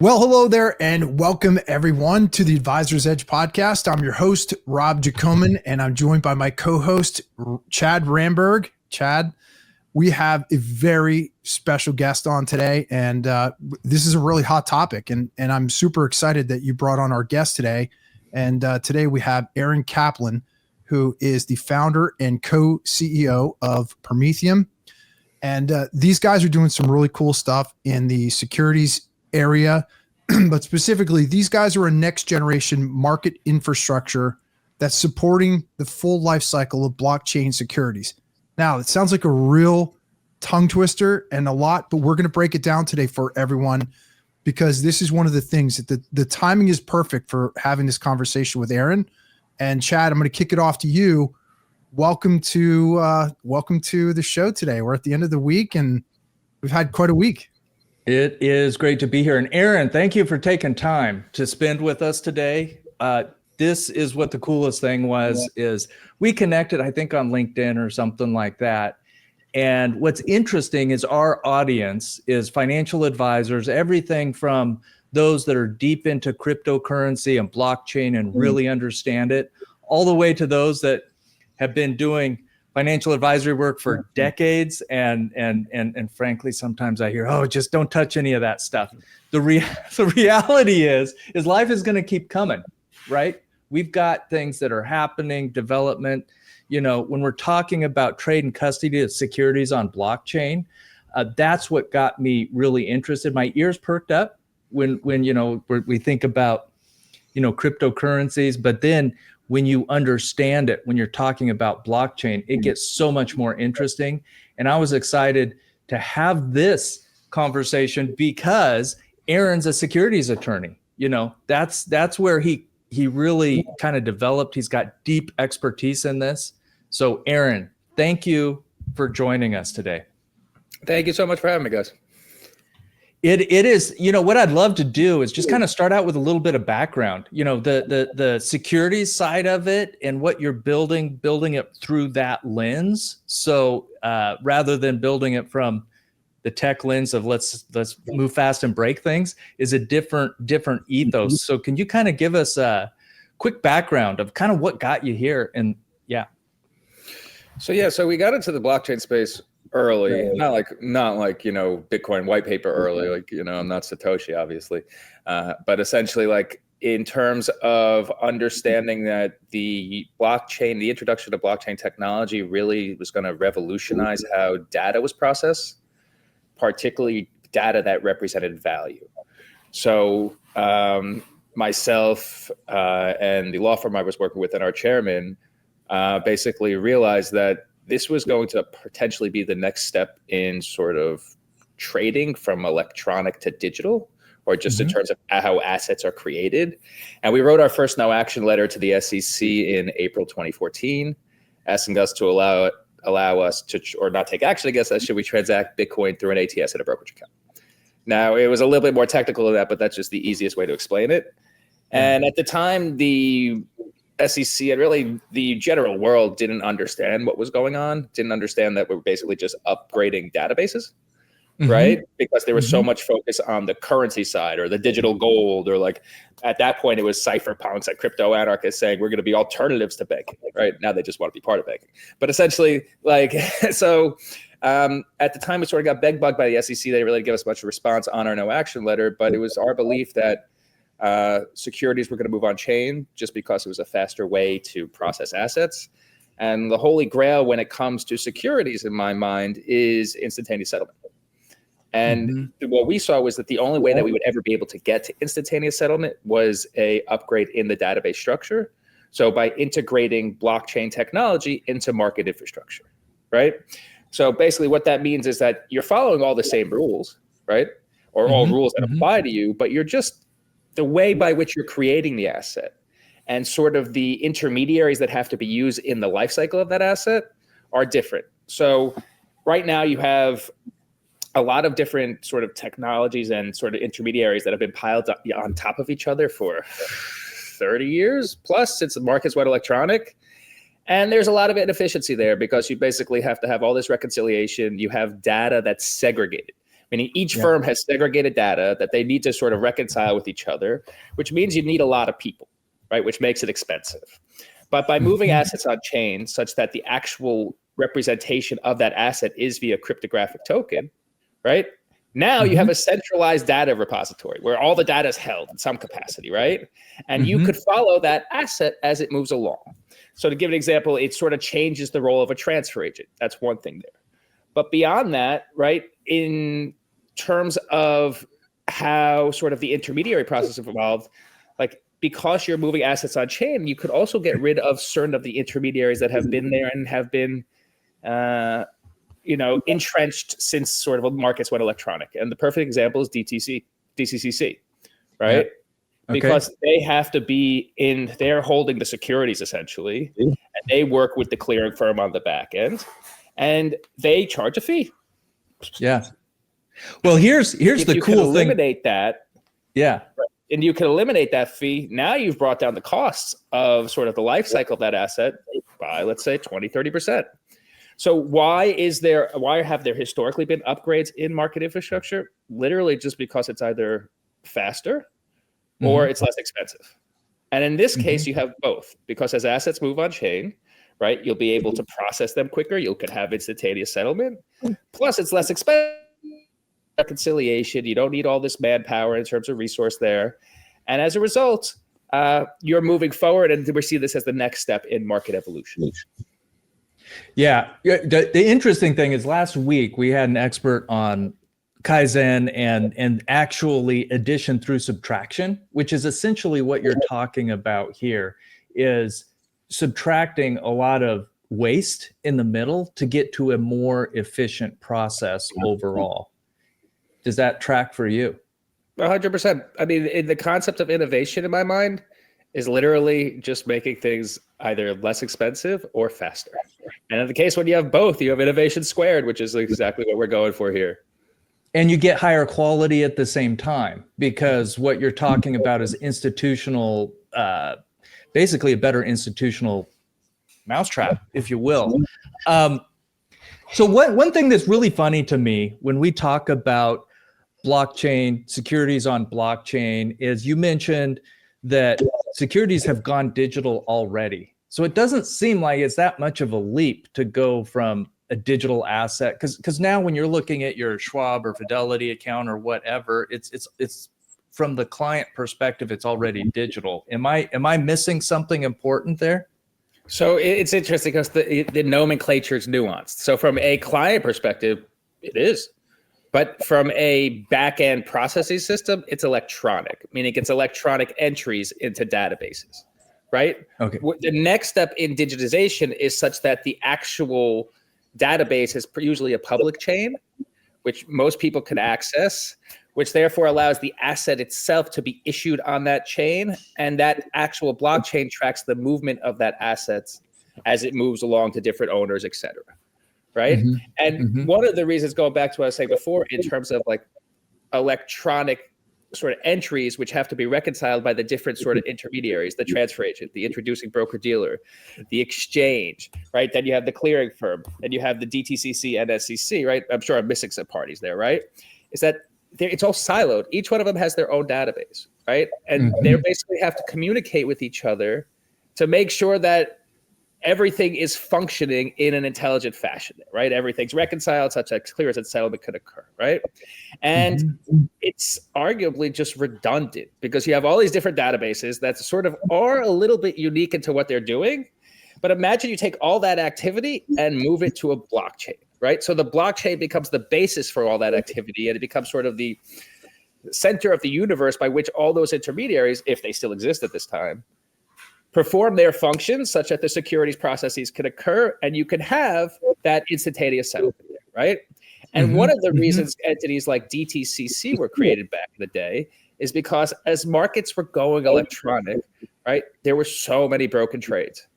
Well, hello there, and welcome everyone to the Advisor's Edge podcast. I'm your host, Rob Jacomen, and I'm joined by my co-host, Chad Ramberg. Chad, we have a very special guest on today, and this is a really hot topic, and I'm super excited that you brought on our guest today. And today we have Aaron Kaplan, who is the founder and co-CEO of Prometheum. And these guys are doing some really cool stuff in the securities area, but specifically, these guys are a next generation market infrastructure that's supporting the full life cycle of blockchain securities. Now, it sounds like a real tongue twister and a lot, but we're going to break it down today for everyone because this is one of the things that the timing is perfect for having this conversation with Aaron. And Chad, I'm going to kick it off to you. Welcome to the show today. We're at the end of the week and we've had quite a week. It is great to be here. And Aaron, thank you for taking time to spend with us today. This is what the coolest thing was, is we connected, I think, on LinkedIn or something like that. And what's interesting is our audience is financial advisors, everything from those that are deep into cryptocurrency and blockchain and really understand it, all the way to those that have been doing financial advisory work for decades, and frankly, sometimes I hear, "Oh, just don't touch any of that stuff." The reality is life is going to keep coming, right? We've got things that are happening, development. You know, when we're talking about trade and custody of securities on blockchain, that's what got me really interested. My ears perked up when we think about cryptocurrencies, but then when you understand it, when you're talking about blockchain, it gets so much more interesting. And I was excited to have this conversation because Aaron's a securities attorney. You know, that's where he really kind of developed. He's got deep expertise in this. So Aaron, thank you for joining us today. Thank you so much for having me, guys. It is, what I'd love to do is just kind of start out with a little bit of background, the securities side of it and what you're building it through that lens. So rather than building it from the tech lens of let's move fast and break things, is a different ethos. So can you kind of give us a quick background of kind of what got you here? And So we got into the blockchain space early, not like Bitcoin white paper early, I'm not Satoshi, obviously, but essentially, like, in terms of understanding that the introduction of blockchain technology really was going to revolutionize how data was processed, particularly data that represented value. So myself and the law firm I was working with and our chairman basically realized that this was going to potentially be the next step in sort of trading from electronic to digital, or just in terms of how assets are created. And we wrote our first no action letter to the SEC in April 2014, asking us to allow us to, or not take action against us, should we transact Bitcoin through an ATS at a brokerage account. Now, it was a little bit more technical than that, but that's just the easiest way to explain it. And at the time, the SEC and really the general world didn't understand what was going on, didn't understand that we're basically just upgrading databases, right? Because there was so much focus on the currency side or the digital gold, or like at that point it was cypherpunks and crypto anarchists saying we're going to be alternatives to banking, right? Now they just want to be part of banking. But essentially, at the time we sort of got bug by the SEC. They really didn't give us much response on our no action letter, but it was our belief that securities were going to move on chain just because it was a faster way to process assets. And the holy grail when it comes to securities, in my mind, is instantaneous settlement. And what we saw was that the only way that we would ever be able to get to instantaneous settlement was a upgrade in the database structure. So by integrating blockchain technology into market infrastructure, right? So basically what that means is that you're following all the same rules, right? Or all rules that apply to you, but you're just the way by which you're creating the asset and sort of the intermediaries that have to be used in the life cycle of that asset are different. So right now you have a lot of different sort of technologies and sort of intermediaries that have been piled up on top of each other for 30 years plus since the markets went electronic. And there's a lot of inefficiency there because you basically have to have all this reconciliation. You have data that's segregated, meaning each firm has segregated data that they need to sort of reconcile with each other, which means you need a lot of people, right? Which makes it expensive. But by moving assets on chain such that the actual representation of that asset is via cryptographic token, right? Now you have a centralized data repository where all the data is held in some capacity, right? And you could follow that asset as it moves along. So to give an example, it sort of changes the role of a transfer agent. That's one thing there. But beyond that, right, in terms of how sort of the intermediary process evolved, like because you're moving assets on chain, you could also get rid of certain of the intermediaries that have been there and have been entrenched since sort of markets went electronic. And the perfect example is DTCC, right? Okay. Because they have to be they're holding the securities essentially, and they work with the clearing firm on the back end, and they charge a fee. Yeah. Well, here's the cool thing. Eliminate that. Yeah. And you can eliminate that fee. Now you've brought down the costs of sort of the life cycle of that asset by, let's say, 20, 30%. So why have there historically been upgrades in market infrastructure? Literally just because it's either faster or it's less expensive. And in this case, you have both, because as assets move on chain, right, you'll be able to process them quicker. You could have instantaneous settlement. Plus, it's less expensive. Reconciliation. You don't need all this manpower in terms of resource there. And as a result, you're moving forward, and we see this as the next step in market evolution. Yeah. The interesting thing is last week we had an expert on Kaizen and actually addition through subtraction, which is essentially what you're talking about here, is subtracting a lot of waste in the middle to get to a more efficient process overall. Does that track for you? 100%. I mean, the concept of innovation in my mind is literally just making things either less expensive or faster. And in the case when you have both, you have innovation squared, which is exactly what we're going for here. And you get higher quality at the same time, because what you're talking about is institutional, basically a better institutional mousetrap, if you will. So one thing that's really funny to me when we talk about blockchain, securities on blockchain, is you mentioned that securities have gone digital already. So it doesn't seem like it's that much of a leap to go from a digital asset, because now when you're looking at your Schwab or Fidelity account or whatever, it's from the client perspective, it's already digital. Am I missing something important there? So it's interesting because the nomenclature is nuanced. So from a client perspective, it is. But from a back-end processing system, it's electronic, meaning it's electronic entries into databases, right? Okay. The next step in digitization is such that the actual database is usually a public chain, which most people can access, which therefore allows the asset itself to be issued on that chain, and that actual blockchain tracks the movement of that asset as it moves along to different owners, et cetera. Right. And one of the reasons, going back to what I was saying before, in terms of like electronic sort of entries, which have to be reconciled by the different sort of intermediaries, the transfer agent, the introducing broker dealer, the exchange, right? Then you have the clearing firm, then you have the DTCC and SEC, right? I'm sure I'm missing some parties there, right? Is that it's all siloed. Each one of them has their own database, right? And they basically have to communicate with each other to make sure that everything is functioning in an intelligent fashion, right? Everything's reconciled such that clearance and settlement could occur, right? And it's arguably just redundant because you have all these different databases that sort of are a little bit unique into what they're doing. But imagine you take all that activity and move it to a blockchain, right? So the blockchain becomes the basis for all that activity, and it becomes sort of the center of the universe by which all those intermediaries, if they still exist at this time, perform their functions such that the securities processes can occur, and you can have that instantaneous settlement, right? And one of the reasons entities like DTCC were created back in the day is because as markets were going electronic, right, there were so many broken trades,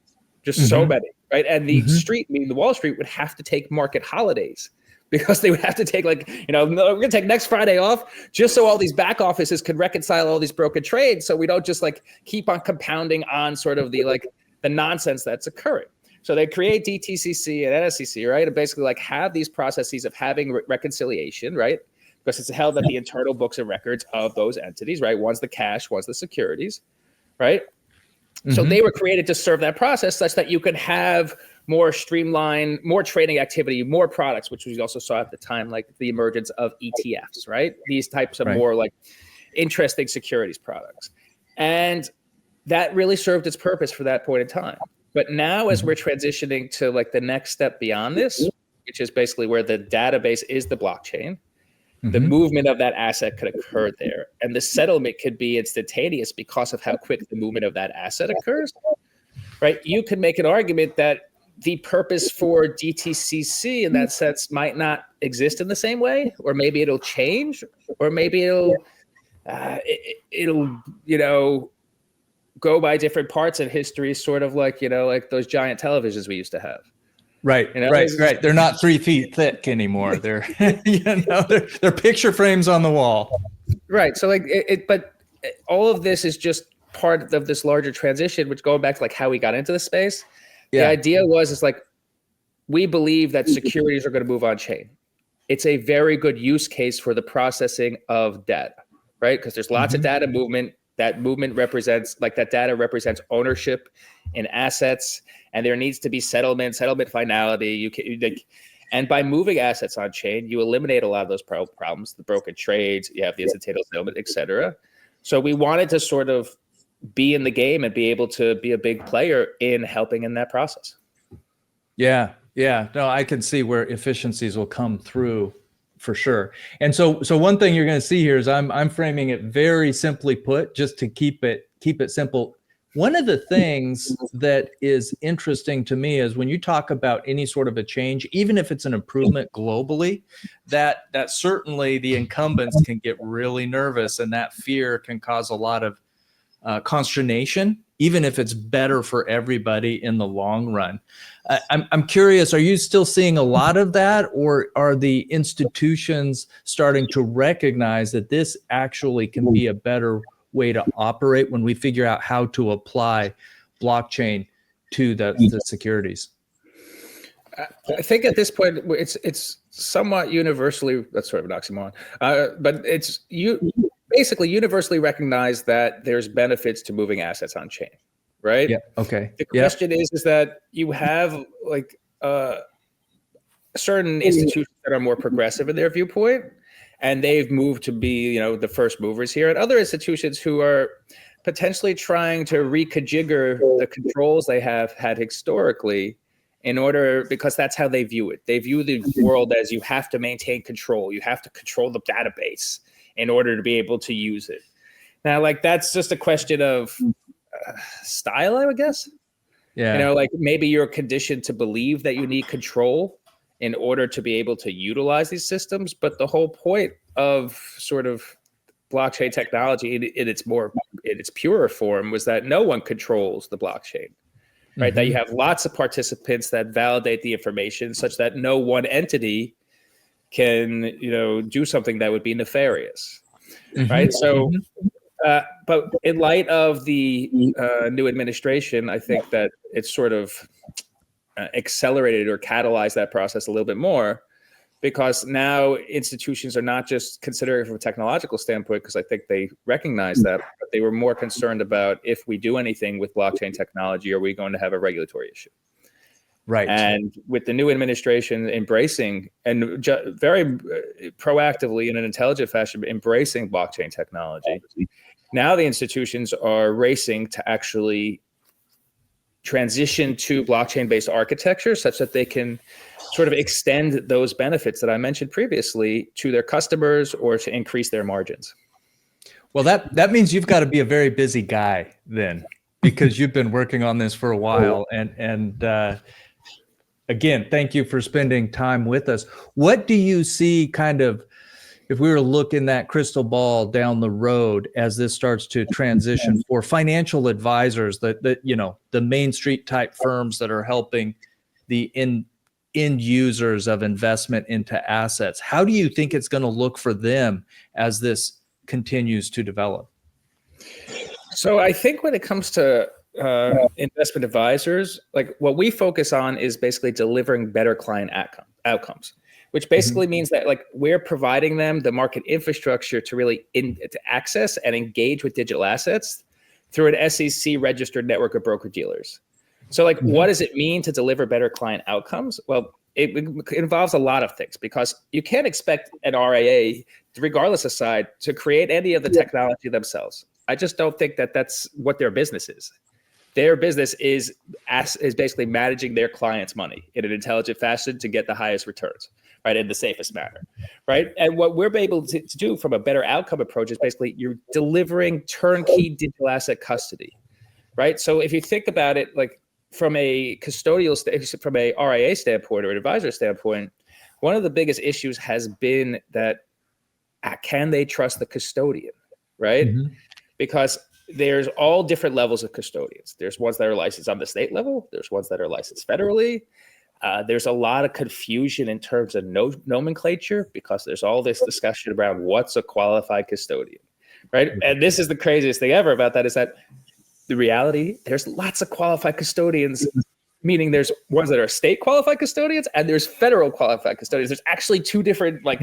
just so many, right? And the street, meaning the Wall Street, would have to take market holidays because they would have to take we're going to take next Friday off just so all these back offices could reconcile all these broken trades. So we don't just keep on compounding on sort of the nonsense that's occurring. So they create DTCC and NSCC, right? And basically have these processes of having reconciliation, right? because it's held at the internal books and records of those entities, right? One's the cash, one's the securities, right? So they were created to serve that process such that you could have more streamlined, more trading activity, more products, which we also saw at the time, like the emergence of ETFs, right? These types of more like interesting securities products. And that really served its purpose for that point in time. But now as we're transitioning to like the next step beyond this, which is basically where the database is the blockchain, the movement of that asset could occur there. And the settlement could be instantaneous because of how quick the movement of that asset occurs, right? You could make an argument that the purpose for DTCC in that sense might not exist in the same way, or maybe it'll change, or maybe it'll go by different parts in history, sort of like, like those giant televisions we used to have. Right, right. They're not 3 feet thick anymore. They're, they're picture frames on the wall. Right. So but all of this is just part of this larger transition, which going back to like how we got into the space. The idea is like, we believe that securities are going to move on chain. It's a very good use case for the processing of data, right? Because there's lots of data movement. That movement represents, like that data represents ownership in assets, and there needs to be settlement finality. And by moving assets on chain, you eliminate a lot of those problems, the broken trades, you have the instantaneous settlement, et cetera. So we wanted to sort of be in the game and be able to be a big player in helping in that process. Yeah. No, I can see where efficiencies will come through for sure. And so one thing you're going to see here is I'm framing it very simply put, just to keep it simple. One of the things that is interesting to me is when you talk about any sort of a change, even if it's an improvement globally, that certainly the incumbents can get really nervous, and that fear can cause a lot of consternation, even if it's better for everybody in the long run. I'm curious, are you still seeing a lot of that, or are the institutions starting to recognize that this actually can be a better way to operate when we figure out how to apply blockchain to the securities? I think at this point, it's somewhat universally, that's sort of an oxymoron, but it's basically universally recognized that there's benefits to moving assets on chain, right? Yeah. Okay. The question is that you have like certain institutions that are more progressive in their viewpoint, and they've moved to be, the first movers here, and other institutions who are potentially trying to reconfigure the controls they have had historically because that's how they view it. They view the world as you have to maintain control. You have to control the database in order to be able to use it. Now, like, that's just a question of style, I would guess. Yeah. Like maybe you're conditioned to believe that you need control in order to be able to utilize these systems. But the whole point of sort of blockchain technology in its purer form was that no one controls the blockchain, right? That you have lots of participants that validate the information such that no one entity can, do something that would be nefarious, right? So, but in light of the new administration, I think that it's sort of accelerated or catalyzed that process a little bit more, because now institutions are not just considering it from a technological standpoint, because I think they recognize that, but they were more concerned about, if we do anything with blockchain technology, are we going to have a regulatory issue? Right. And with the new administration embracing and very proactively in an intelligent fashion, embracing blockchain technology, now the institutions are racing to actually transition to blockchain-based architecture such that they can sort of extend those benefits that I mentioned previously to their customers or to increase their margins. Well, that means you've got to be a very busy guy then, because you've been working on this for a while. And again, thank you for spending time with us. What do you see kind of, if we were looking that crystal ball down the road as this starts to transition for financial advisors, the Main Street type firms that are helping the end users of investment into assets? How do you think it's going to look for them as this continues to develop? So I think when it comes to investment advisors, like what we focus on is basically delivering better client outcomes, which basically means that like we're providing them the market infrastructure to really to access and engage with digital assets through an SEC registered network of broker dealers. So like, what does it mean to deliver better client outcomes? Well, it involves a lot of things, because you can't expect an RIA, regardless of side, to create any of the technology themselves. I just don't think that that's what their business is. Their business is basically managing their clients' money in an intelligent fashion to get the highest returns, right, in the safest manner, right? And what we're able to do from a better outcome approach is basically you're delivering turnkey digital asset custody, right? So if you think about it, like from a from a RIA standpoint or an advisor standpoint, one of the biggest issues has been that can they trust the custodian, right? Because there's all different levels of custodians. There's ones that are licensed on the state level. There's ones that are licensed federally. There's a lot of confusion in terms of nomenclature, because there's all this discussion around what's a qualified custodian, right? And this is the craziest thing ever about that, is that the reality, there's lots of qualified custodians, meaning there's ones that are state qualified custodians and there's federal qualified custodians. There's actually two different like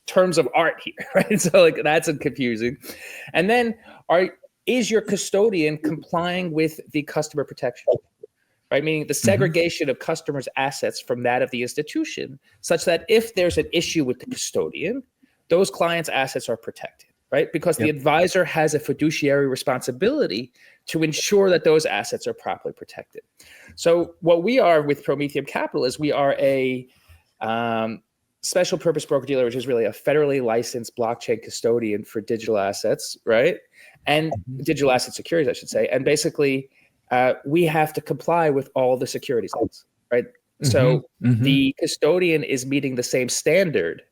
terms of art here, right? So like that's confusing. And then is your custodian complying with the customer protection, right? Meaning the segregation of customers' assets from that of the institution, such that if there's an issue with the custodian, those clients' assets are protected, right? Because the advisor has a fiduciary responsibility to ensure that those assets are properly protected. So what we are with Prometheum Capital is we are a special purpose broker dealer, which is really a federally licensed blockchain custodian for digital assets, right? And digital asset securities, I should say. And basically, we have to comply with all the securities laws, right? So the custodian is meeting the same standard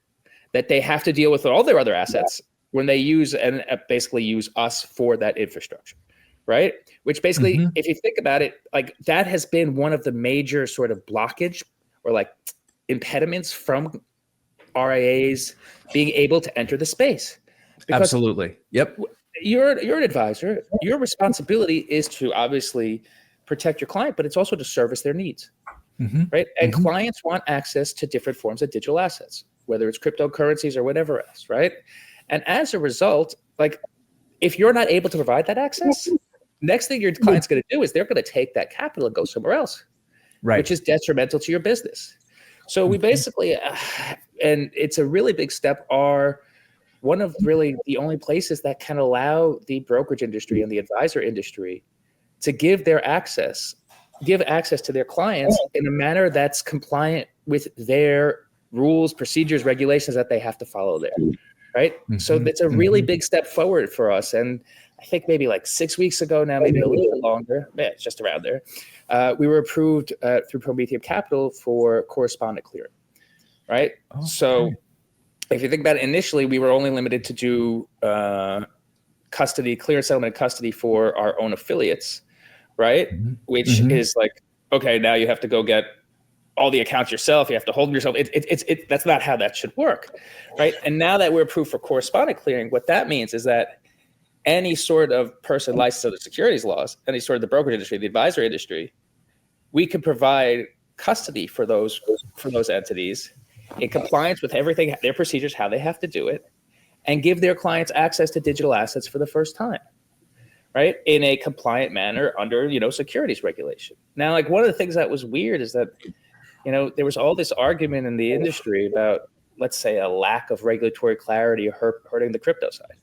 that they have to deal with all their other assets when they use and basically use us for that infrastructure, right? Which basically, if you think about it, like that has been one of the major sort of blockage or like impediments from RIAs being able to enter the space. Because absolutely. Yep. You're an advisor. Your responsibility is to obviously protect your client, but it's also to service their needs, right? And clients want access to different forms of digital assets, whether it's cryptocurrencies or whatever else, right? And as a result, like if you're not able to provide that access, next thing your client's going to do is they're going to take that capital and go somewhere else, right? Which is detrimental to your business. So we basically, and it's a really big step, are one of really the only places that can allow the brokerage industry and the advisor industry to give access to their clients in a manner that's compliant with their rules, procedures, regulations that they have to follow there, right? So that's a really big step forward for us. And I think maybe like 6 weeks ago now, maybe a little bit longer, it's just around there, we were approved through Prometheum Capital for correspondent clearing, right? Okay. So if you think about it, initially, we were only limited to do custody, clear settlement custody for our own affiliates, right? Which is like, okay, now you have to go get all the accounts yourself. You have to hold them yourself. That's not how that should work, right? And now that we're approved for correspondent clearing, what that means is that any sort of person licensed under the securities laws, any sort of the brokerage industry, the advisor industry, we can provide custody for those entities in compliance with everything, their procedures, how they have to do it, and give their clients access to digital assets for the first time, right? In a compliant manner under, securities regulation. Now, like one of the things that was weird is that, there was all this argument in the industry about, let's say, a lack of regulatory clarity hurting the crypto side.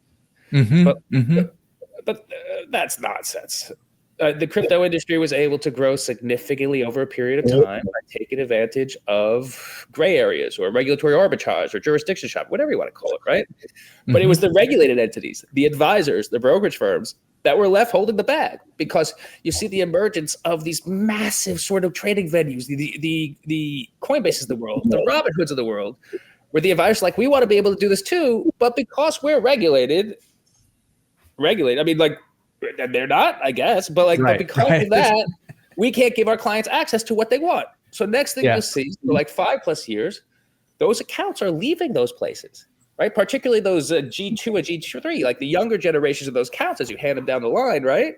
But that's nonsense. The crypto industry was able to grow significantly over a period of time by taking advantage of gray areas or regulatory arbitrage or jurisdiction shop, whatever you want to call it, right? But it was the regulated entities, the advisors, the brokerage firms that were left holding the bag, because you see the emergence of these massive sort of trading venues, the Coinbases of the world, the Robinhoods of the world, where the advisors are like, we want to be able to do this too, but because we're regulated, I mean, like, they're not, I guess, but but because of that, we can't give our clients access to what they want. So next thing you'll see, for like 5+ years, those accounts are leaving those places, right? Particularly those G2 and G3, like the younger generations of those accounts as you hand them down the line, right?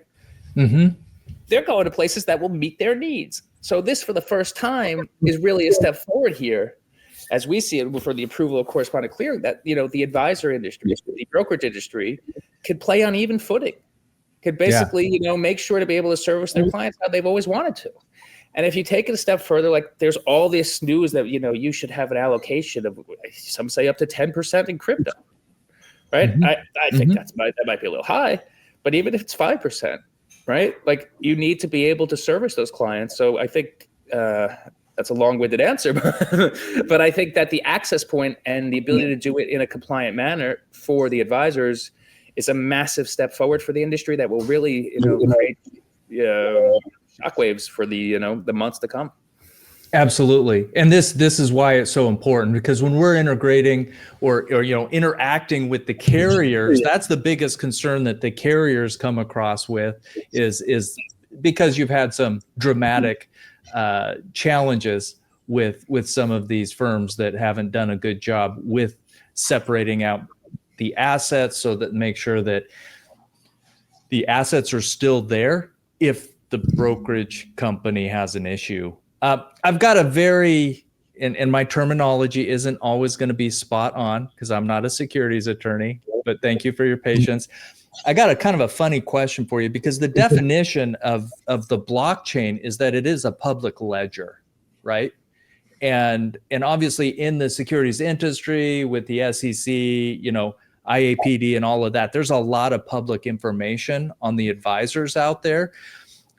They're going to places that will meet their needs. So this, for the first time, is really a step forward here. as we see it for the approval of correspondent clearing, that, the advisor industry, the brokerage industry could play on even footing, could basically, make sure to be able to service their clients how they've always wanted to. And if you take it a step further, like there's all this news that, you should have an allocation of, some say up to 10% in crypto, right? I think that might be a little high, but even if it's 5%, right? Like you need to be able to service those clients. So I think that's a long-winded answer, but I think that the access point and the ability to do it in a compliant manner for the advisors is a massive step forward for the industry that will really, create shockwaves for the months to come. Absolutely. And this is why it's so important, because when we're integrating or interacting with the carriers, that's the biggest concern that the carriers come across with is because you've had some dramatic challenges with some of these firms that haven't done a good job with separating out the assets so that make sure that the assets are still there if the brokerage company has an issue. I've got a very, and my terminology isn't always going to be spot on because I'm not a securities attorney, but thank you for your patience. I got a kind of a funny question for you, because the definition of the blockchain is that it is a public ledger, right? And obviously in the securities industry with the SEC, IAPD and all of that, there's a lot of public information on the advisors out there,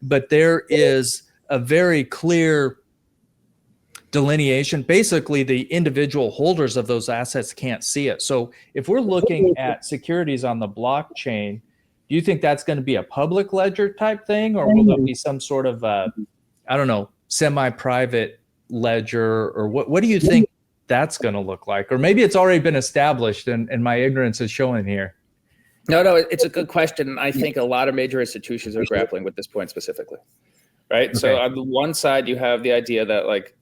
but there is a very clear delineation. Basically, the individual holders of those assets can't see it. So if we're looking at securities on the blockchain, do you think that's going to be a public ledger type thing, or will there be some sort of, semi-private ledger, or what do you think that's going to look like? Or maybe it's already been established and my ignorance is showing here. No, it's a good question. I think a lot of major institutions are grappling with this point specifically, right? Okay. So on the one side, you have the idea that like,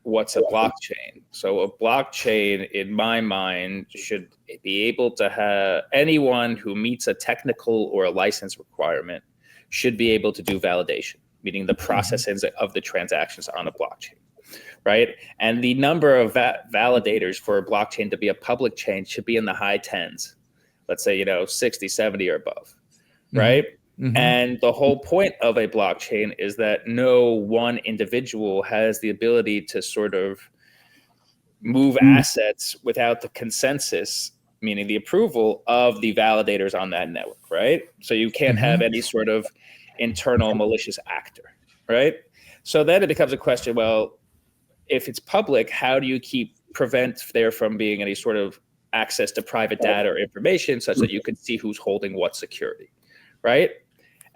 what's a blockchain? So a blockchain, in my mind, should be able to have anyone who meets a technical or a license requirement should be able to do validation, meaning the processing of the transactions on a blockchain, right? And the number of validators for a blockchain to be a public chain should be in the high tens, let's say, 60, 70 or above, right? Mm-hmm. And the whole point of a blockchain is that no one individual has the ability to sort of move assets without the consensus, meaning the approval of the validators on that network, right? So you can't have any sort of internal malicious actor, right? So then it becomes a question, well, if it's public, how do you prevent there from being any sort of access to private data or information such that you can see who's holding what security, right?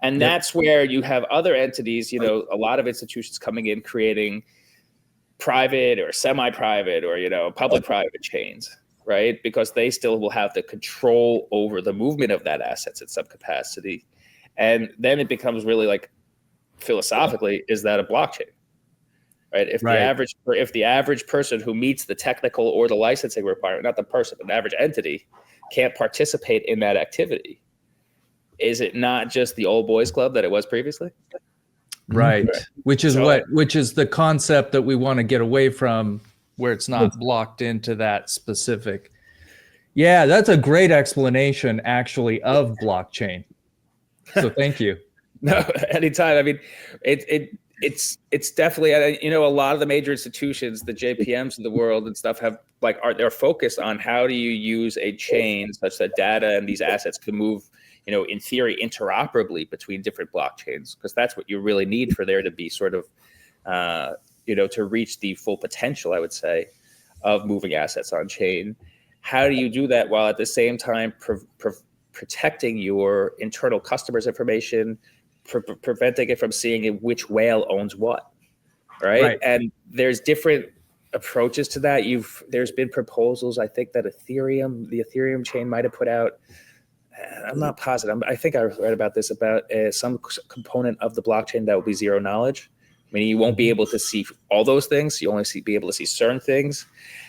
And that's where you have other entities, a lot of institutions coming in creating private or semi-private or, public-private chains, right? Because they still will have the control over the movement of that assets in some capacity. And then it becomes really like, philosophically, is that a blockchain, right? If the average person who meets the technical or the licensing requirement, not the person, but the average entity, can't participate in that activity, is it not just the old boys club that it was previously? Right. Which is the concept that we want to get away from, where it's not blocked into that specific. Yeah, that's a great explanation actually of blockchain. So thank you. No, anytime. I mean, it's definitely, a lot of the major institutions, the JPMs of the world and stuff they're focused on how do you use a chain such that data and these assets can move, in theory, interoperably between different blockchains, because that's what you really need for there to be sort of, to reach the full potential, I would say, of moving assets on chain. How do you do that while at the same time protecting your internal customers' information, preventing it from seeing which whale owns what, right? And there's different approaches to that. There's been proposals, I think, that the Ethereum chain might have put out. I'm not positive. I think I read about this, about some component of the blockchain that will be zero knowledge. I mean, you won't be able to see all those things. You only be able to see certain things.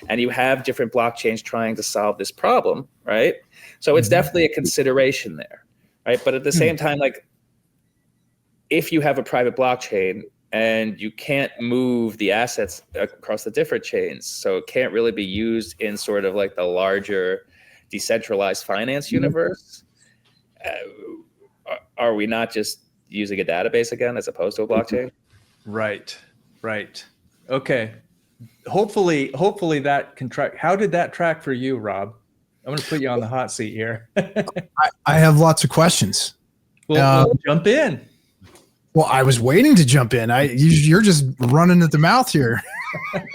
And you have different blockchains trying to solve this problem, right? So it's definitely a consideration there, right? But at the same time, like, if you have a private blockchain, and you can't move the assets across the different chains. So it can't really be used in sort of like the larger decentralized finance universe. Are we not just using a database again as opposed to a blockchain? Right. Okay. Hopefully that can track. How did that track for you, Rob? I'm going to put you on the hot seat here. I have lots of questions. We'll jump in. Well, I was waiting to jump in. You're just running at the mouth here.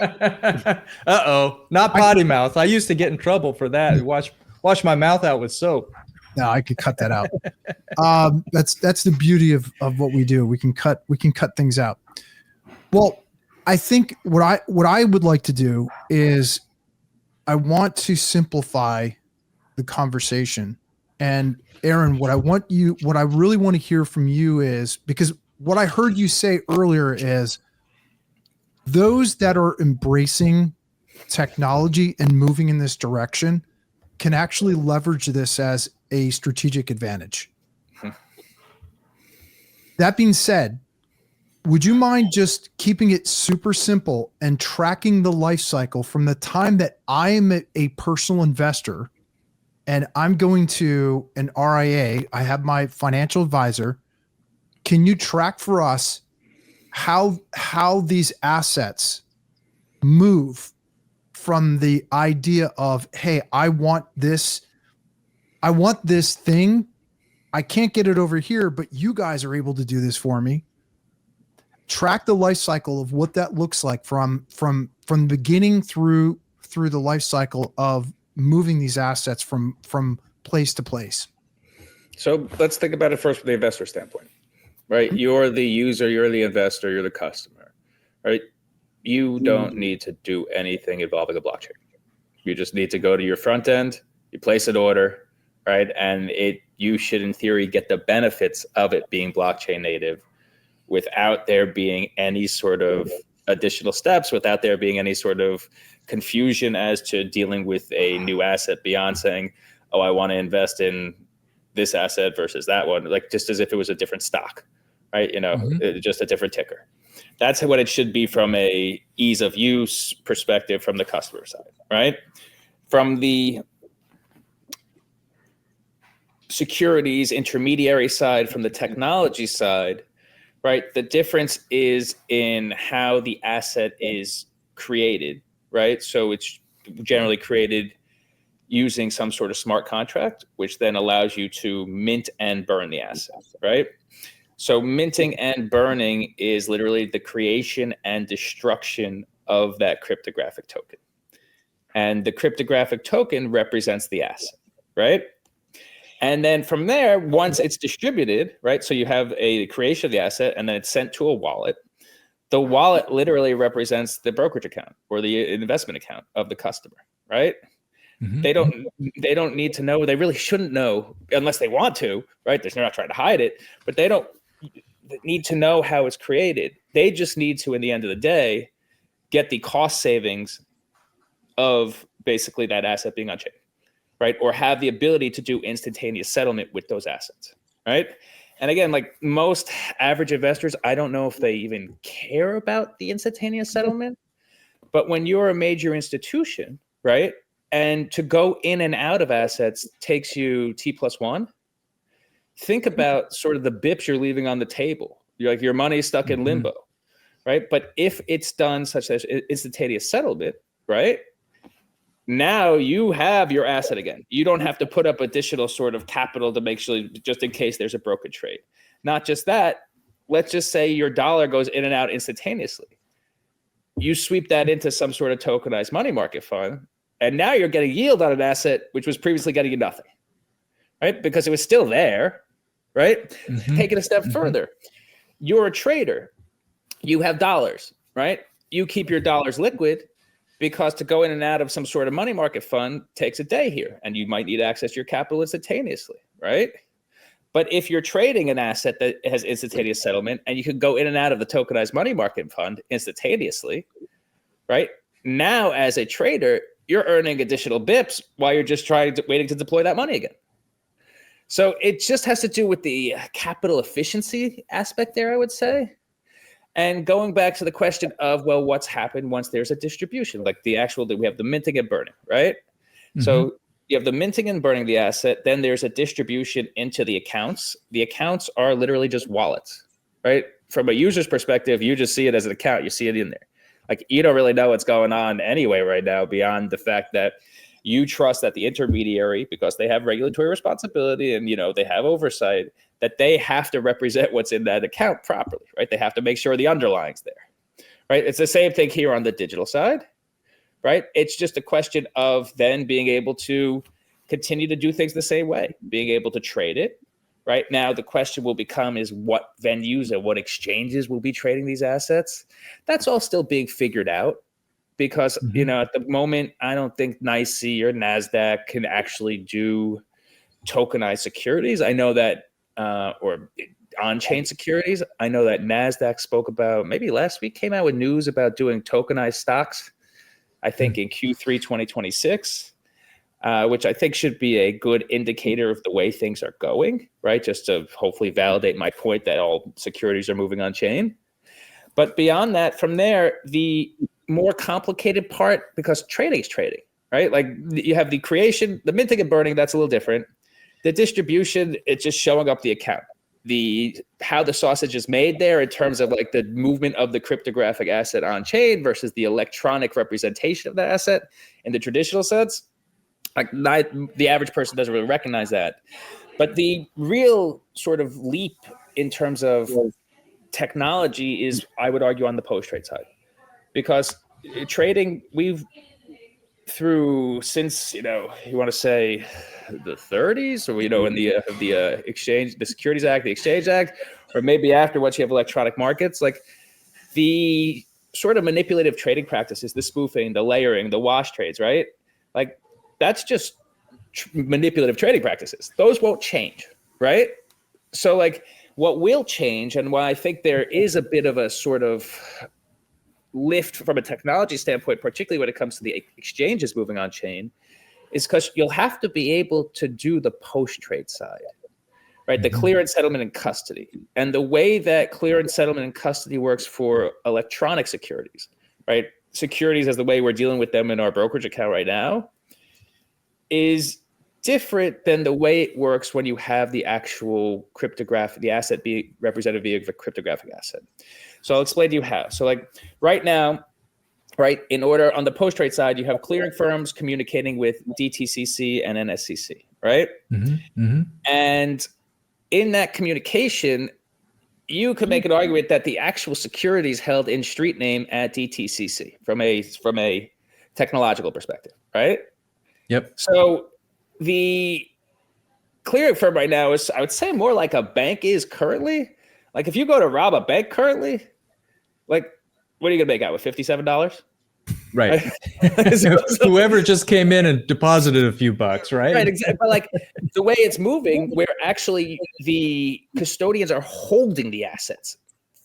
Uh-oh, not potty mouth. I used to get in trouble for that. Wash my mouth out with soap. No, I could cut that out. That's the beauty of what we do. We can cut things out. Well, I think what I would like to do is I want to simplify the conversation. And Aaron, what I really want to hear from you is, because what I heard you say earlier is those that are embracing technology and moving in this direction can actually leverage this as a strategic advantage. That being said, would you mind just keeping it super simple and tracking the life cycle from the time that I am a personal investor and I'm going to an RIA, I have my financial advisor. Can you track for us how these assets move from the idea of, hey, I want this thing. I can't get it over here, but you guys are able to do this for me. Track the life cycle of what that looks like from the beginning through the life cycle of moving these assets from place to place. So let's think about it first from the investor standpoint, right? You're the user, you're the investor, you're the customer, right? You don't need to do anything involving a blockchain. You just need to go to your front end, you place an order, right? And you should, in theory, get the benefits of it being blockchain native without there being any sort of additional steps, without there being any sort of confusion as to dealing with a new asset beyond saying, oh, I want to invest in this asset versus that one, like just as if it was a different stock, right? Just a different ticker. That's what it should be from a ease of use perspective from the customer side, right? From the securities intermediary side, from the technology side, right? The difference is in how the asset is created, right? So it's generally created using some sort of smart contract, which then allows you to mint and burn the asset, right? So minting and burning is literally the creation and destruction of that cryptographic token. And the cryptographic token represents the asset, right? And then from there, once it's distributed, right? So you have a creation of the asset and then it's sent to a wallet. The wallet literally represents the brokerage account or the investment account of the customer, right? Mm-hmm. They don't need to know. They really shouldn't know unless they want to, right? They're not trying to hide it, but they don't need to know how it's created. They just need to, in the end of the day, get the cost savings of basically that asset being on chain, right? Or have the ability to do instantaneous settlement with those assets, right? And again, like most average investors, I don't know if they even care about the instantaneous settlement, but when you're a major institution, right? And to go in and out of assets takes you T+1. Think about sort of the bips you're leaving on the table. You're like, your money's stuck in limbo, right? But if it's done such as instantaneous settlement, right? Now you have your asset again. You don't have to put up additional sort of capital to make sure, just in case there's a broken trade. Not just that, let's just say your dollar goes in and out instantaneously. You sweep that into some sort of tokenized money market fund, and now you're getting yield on an asset which was previously getting you nothing, right? Because it was still there, right? Take it a step further. You're a trader. You have dollars, right? You keep your dollars liquid because to go in and out of some sort of money market fund takes a day here, and you might need access to your capital instantaneously, right? But if you're trading an asset that has instantaneous settlement and you can go in and out of the tokenized money market fund instantaneously, right? Now, as a trader, you're earning additional bips while you're just waiting to deploy that money again. So it just has to do with the capital efficiency aspect there, I would say. And going back to the question of, well, what's happened once there's a distribution, like we have the minting and burning, right? Mm-hmm. So you have the minting and burning the asset, then there's a distribution into the accounts. The accounts are literally just wallets, right? From a user's perspective, you just see it as an account, you see it in there. Like you don't really know what's going on anyway right now beyond the fact that you trust that the intermediary, because they have regulatory responsibility and they have oversight, that they have to represent what's in that account properly, right? They have to make sure the underlying's there, right? It's the same thing here on the digital side, right? It's just a question of then being able to continue to do things the same way, being able to trade it. Right now, the question will become is what venues and what exchanges will be trading these assets. That's all still being figured out because, at the moment, I don't think NYSE or NASDAQ can actually do tokenized securities. I know that, or on-chain securities. I know that NASDAQ spoke about, maybe last week, came out with news about doing tokenized stocks, I think in Q3 2026. Which I think should be a good indicator of the way things are going, right? Just to hopefully validate my point that all securities are moving on chain. But beyond that, from there, the more complicated part, because trading is trading, right? Like you have the creation, the minting and burning, that's a little different. The distribution, it's just showing up the account. How the sausage is made there in terms of like the movement of the cryptographic asset on chain versus the electronic representation of the asset in the traditional sense. Like the average person doesn't really recognize that. But the real sort of leap in terms of technology is, I would argue, on the post-trade side. Because trading, we've since, you want to say the 30s or, in the exchange, the Securities Act, the Exchange Act, or maybe after once you have electronic markets, like the sort of manipulative trading practices, the spoofing, the layering, the wash trades, right? Like, that's just manipulative trading practices. Those won't change, right? So like what will change and why I think there is a bit of a sort of lift from a technology standpoint, particularly when it comes to the exchanges moving on chain, is because you'll have to be able to do the post-trade side, right? The clear and settlement and custody. And the way that clear and settlement and custody works for electronic securities, right? Securities as the way we're dealing with them in our brokerage account right now, is different than the way it works when you have the actual cryptographic, the asset being represented via a cryptographic asset. So I'll explain to you how. So like right now, right, in order on the post-trade side, you have clearing firms communicating with DTCC and NSCC, right? And in that communication, you could make an argument that the actual securities held in street name at DTCC from a technological perspective, right? Yep. So the clearing firm right now is, I would say, more like a bank is currently. Like if you go to rob a bank currently, like what are you gonna make out with $57? Right. Whoever just came in and deposited a few bucks, right? Right, exactly. But like the way it's moving, where actually the custodians are holding the assets.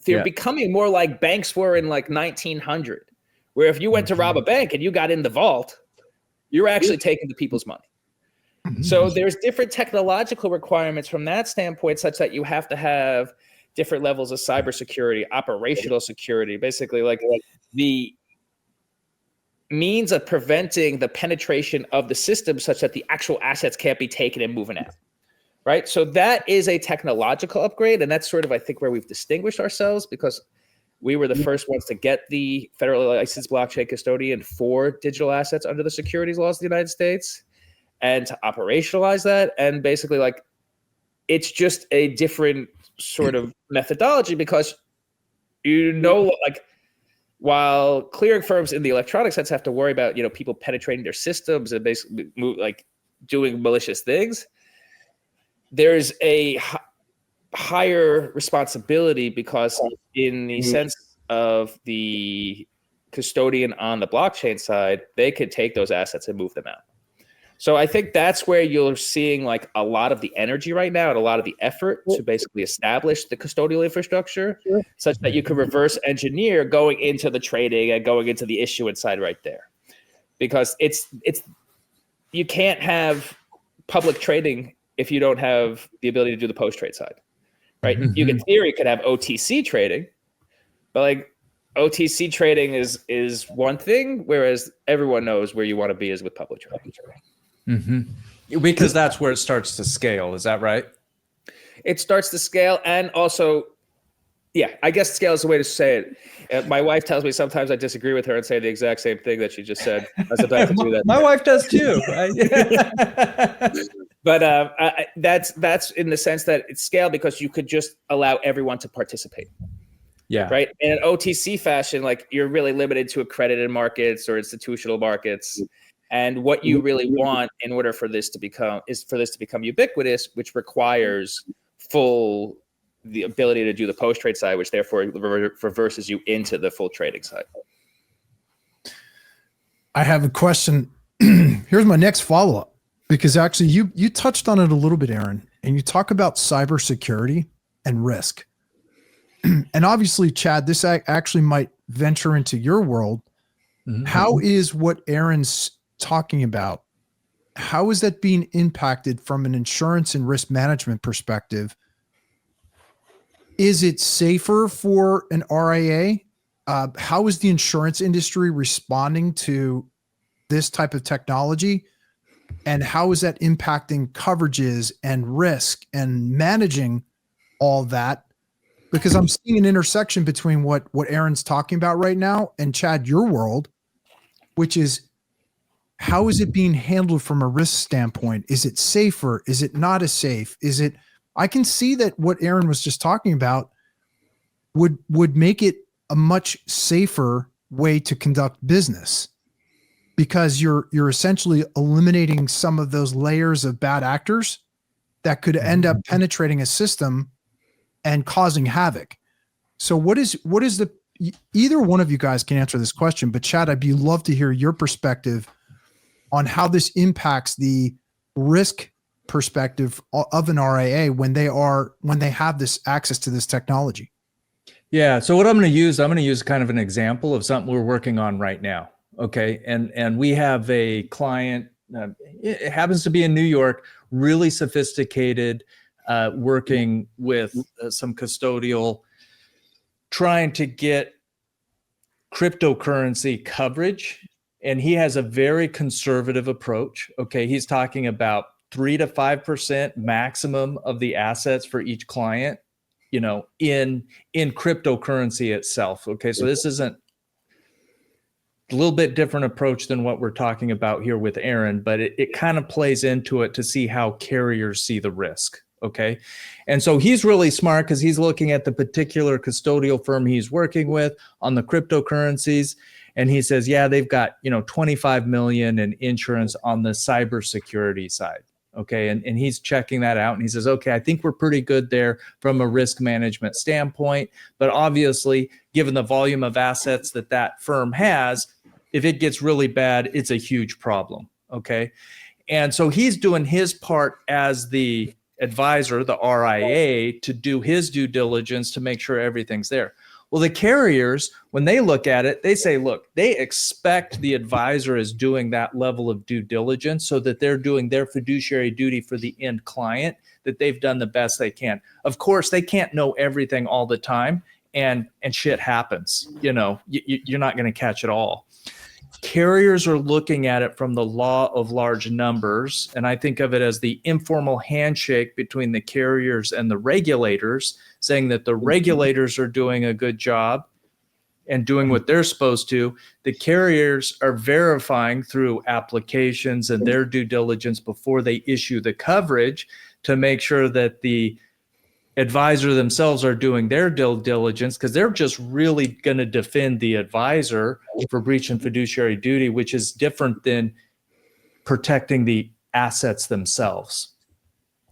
They're becoming more like banks were in like 1900, where if you went to rob a bank and you got in the vault, you're actually taking the people's money. So there's different technological requirements from that standpoint, such that you have to have different levels of cybersecurity, operational security, basically like the means of preventing the penetration of the system such that the actual assets can't be taken and moving out, right? So that is a technological upgrade. And that's sort of, I think, where we've distinguished ourselves, because we were the first ones to get the federally licensed blockchain custodian for digital assets under the securities laws of the United States, and to operationalize that. And basically, like, it's just a different sort of methodology, because like, while clearing firms in the electronic sense have to worry about, people penetrating their systems and basically doing malicious things, there's a higher responsibility, because in the sense of the custodian on the blockchain side, they could take those assets and move them out. So I think that's where you're seeing like a lot of the energy right now and a lot of the effort to basically establish the custodial infrastructure such that you can reverse engineer going into the trading and going into the issuance side right there. Because it's you can't have public trading if you don't have the ability to do the post-trade side, right? You in theory could have OTC trading, But like OTC trading is one thing, whereas everyone knows where you want to be is with public trading. Mm-hmm. Because that's where it starts to scale. Is that right? It starts to scale, and also, yeah, I guess scale is the way to say it. My wife tells me sometimes I disagree with her and say the exact same thing that she just said. I sometimes do that. My wife does too. But that's in the sense that it's scale because you could just allow everyone to participate. Yeah. Right. In an OTC fashion, like you're really limited to accredited markets or institutional markets. And what you really want in order for this to become ubiquitous, which requires the ability to do the post trade side, which therefore reverses you into the full trading side. I have a question. Here's my next follow-up, because actually you touched on it a little bit, Aaron, and you talk about cybersecurity and risk. And obviously, Chad, this actually might venture into your world. Mm-hmm. How is what Aaron's talking about, how is that being impacted from an insurance and risk management perspective? Is it safer for an RIA? How is the insurance industry responding to this type of technology? And how is that impacting coverages and risk and managing all that? Because I'm seeing an intersection between what Aaron's talking about right now and Chad, your world, which is how is it being handled from a risk standpoint? Is it safer? Is it not as safe? I can see that what Aaron was just talking about would make it a much safer way to conduct business, because you're essentially eliminating some of those layers of bad actors that could end up penetrating a system and causing havoc. So what is either one of you guys can answer this question, but Chad, I'd love to hear your perspective on how this impacts the risk perspective of an RIA when they have this access to this technology. Yeah. So what I'm going to use kind of an example of something we're working on right now. Okay. And we have a client, it happens to be in New York, really sophisticated, working with some custodial, trying to get cryptocurrency coverage. And he has a very conservative approach. Okay. He's talking about 3 to 5% maximum of the assets for each client, in cryptocurrency itself. Okay. So this isn't a little bit different approach than what we're talking about here with Aaron, but it kind of plays into it to see how carriers see the risk. Okay. And so he's really smart because he's looking at the particular custodial firm he's working with on the cryptocurrencies. And he says, yeah, they've got, 25 million in insurance on the cybersecurity side. Okay. And he's checking that out. And he says, okay, I think we're pretty good there from a risk management standpoint. But obviously, given the volume of assets that firm has, if it gets really bad, it's a huge problem. Okay. And so he's doing his part as the advisor, the RIA, to do his due diligence to make sure everything's there. Well, the carriers, when they look at it, they say, look, they expect the advisor is doing that level of due diligence so that they're doing their fiduciary duty for the end client, that they've done the best they can. Of course, they can't know everything all the time, and shit happens. You're not going to catch it all. Carriers are looking at it from the law of large numbers, and I think of it as the informal handshake between the carriers and the regulators, saying that the regulators are doing a good job and doing what they're supposed to. The carriers are verifying through applications and their due diligence before they issue the coverage to make sure that the advisor themselves are doing their due diligence, because they're just really going to defend the advisor for breaching fiduciary duty, which is different than protecting the assets themselves.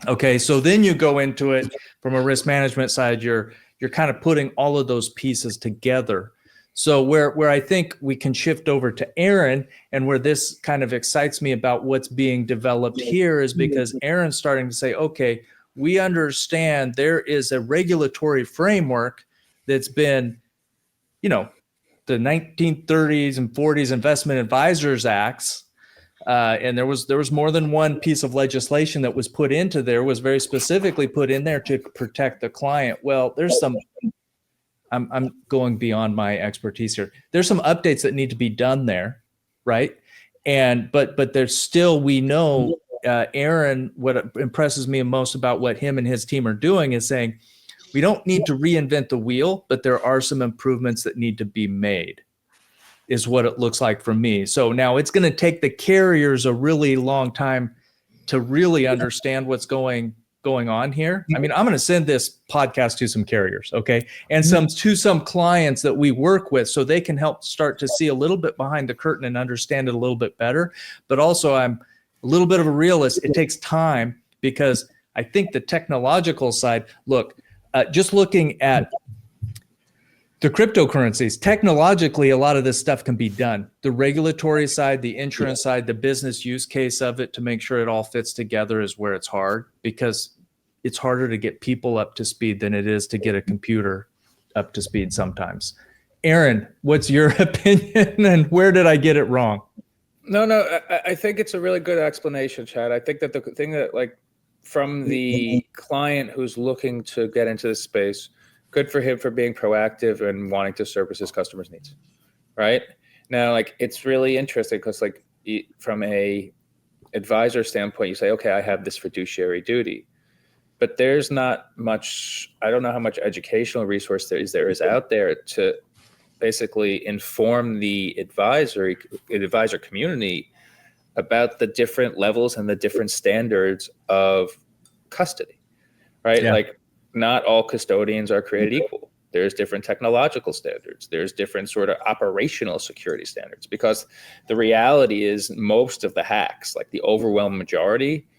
Okay, so then you go into it from a risk management side, you're kind of putting all of those pieces together. So where I think we can shift over to Aaron, and where this kind of excites me about what's being developed here, is because Aaron's starting to say, okay, we understand there is a regulatory framework that's been, the 1930s and 40s Investment Advisors Acts. And there was more than one piece of legislation that was put into there, was very specifically put in there to protect the client. Well, there's some I'm going beyond my expertise here. There's some updates that need to be done there, right? But there's still, we know, Aaron, what impresses me most about what him and his team are doing is saying, we don't need to reinvent the wheel, but there are some improvements that need to be made, is what it looks like for me. So now it's going to take the carriers a really long time to really understand what's going on here. I mean, I'm going to send this podcast to some carriers, okay, and to some clients that we work with, so they can help start to see a little bit behind the curtain and understand it a little bit better. But also, I'm a little bit of a realist. It takes time, because I think the technological side, look, just looking at the cryptocurrencies, technologically, a lot of this stuff can be done. The regulatory side, the insurance side, the business use case of it to make sure it all fits together is where it's hard, because it's harder to get people up to speed than it is to get a computer up to speed sometimes. Aaron, what's your opinion, and where did I get it wrong? No, I think it's a really good explanation, Chad. I think that the thing that, like, from the client who's looking to get into this space, good for him for being proactive and wanting to service his customers' needs, right? Now, like, it's really interesting because, like, from a advisor standpoint, you say, okay, I have this fiduciary duty, but there's not much, I don't know how much educational resource there is out there to basically inform the advisor community about the different levels and the different standards of custody, right? Yeah. Like, not all custodians are created equal. There's different technological standards. There's different sort of operational security standards, because the reality is most of the hacks, like the overwhelming majority,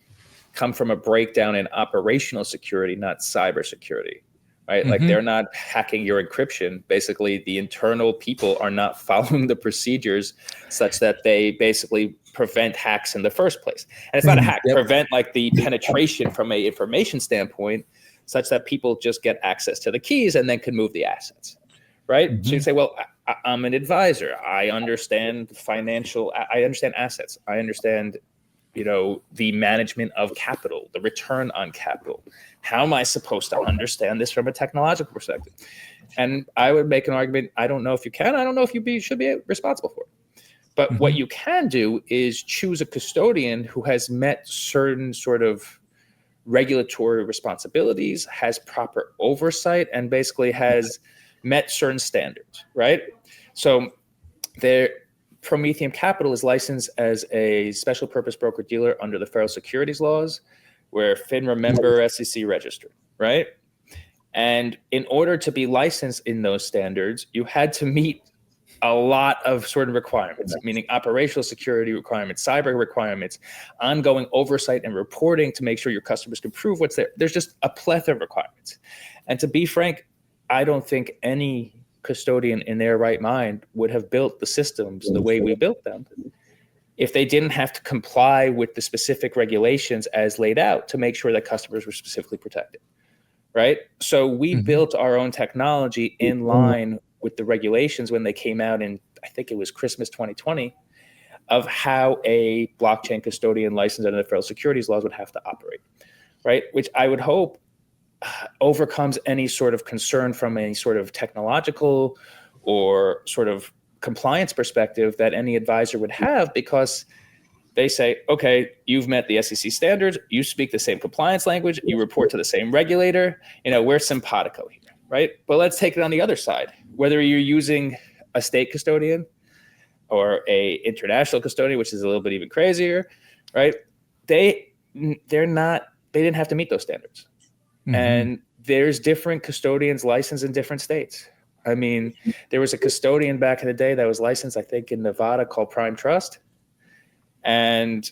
come from a breakdown in operational security, not cybersecurity, right? Like, they're not hacking your encryption. Basically, the internal people are not following the procedures such that they basically prevent hacks in the first place. And it's not a hack, prevent like the penetration from a information standpoint, such that people just get access to the keys and then can move the assets, right? So you say, well, I'm an advisor. I understand I understand assets. I understand, the management of capital, the return on capital. How am I supposed to understand this from a technological perspective? And I would make an argument, I don't know if you can, I don't know if you should be responsible for it. But what you can do is choose a custodian who has met certain sort of regulatory responsibilities, has proper oversight, and basically has met certain standards, right? So Prometheum Capital is licensed as a special purpose broker dealer under the federal securities laws, where FINRA member, SEC registered, right? And in order to be licensed in those standards, you had to meet a lot of certain requirements, meaning operational security requirements, cyber requirements, ongoing oversight and reporting to make sure your customers can prove what's there. There's just a plethora of requirements. And to be frank, I don't think any custodian in their right mind would have built the systems the way we built them if they didn't have to comply with the specific regulations as laid out to make sure that customers were specifically protected, right? So we built our own technology in line with the regulations when they came out in, I think it was Christmas 2020, of how a blockchain custodian licensed under the federal securities laws would have to operate, right? Which I would hope overcomes any sort of concern from any sort of technological or sort of compliance perspective that any advisor would have, because they say, okay, you've met the SEC standards, you speak the same compliance language, you report to the same regulator, we're simpatico here, right? But let's take it on the other side. Whether you're using a state custodian or a international custodian, which is a little bit even crazier, right? They didn't have to meet those standards. And there's different custodians licensed in different states. I mean, there was a custodian back in the day that was licensed, I think, in Nevada called Prime Trust. And,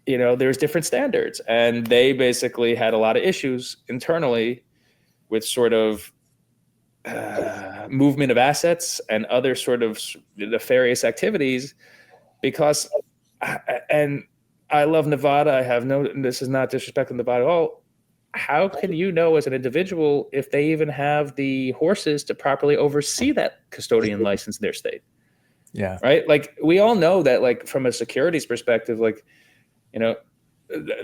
there's different standards. And they basically had a lot of issues internally with sort of movement of assets and other sort of nefarious activities, because, and I love Nevada. This is not disrespecting Nevada at all. How can you know as an individual if they even have the horses to properly oversee that custodian license in their state? Yeah. Right. Like, we all know that, like, from a securities perspective, like,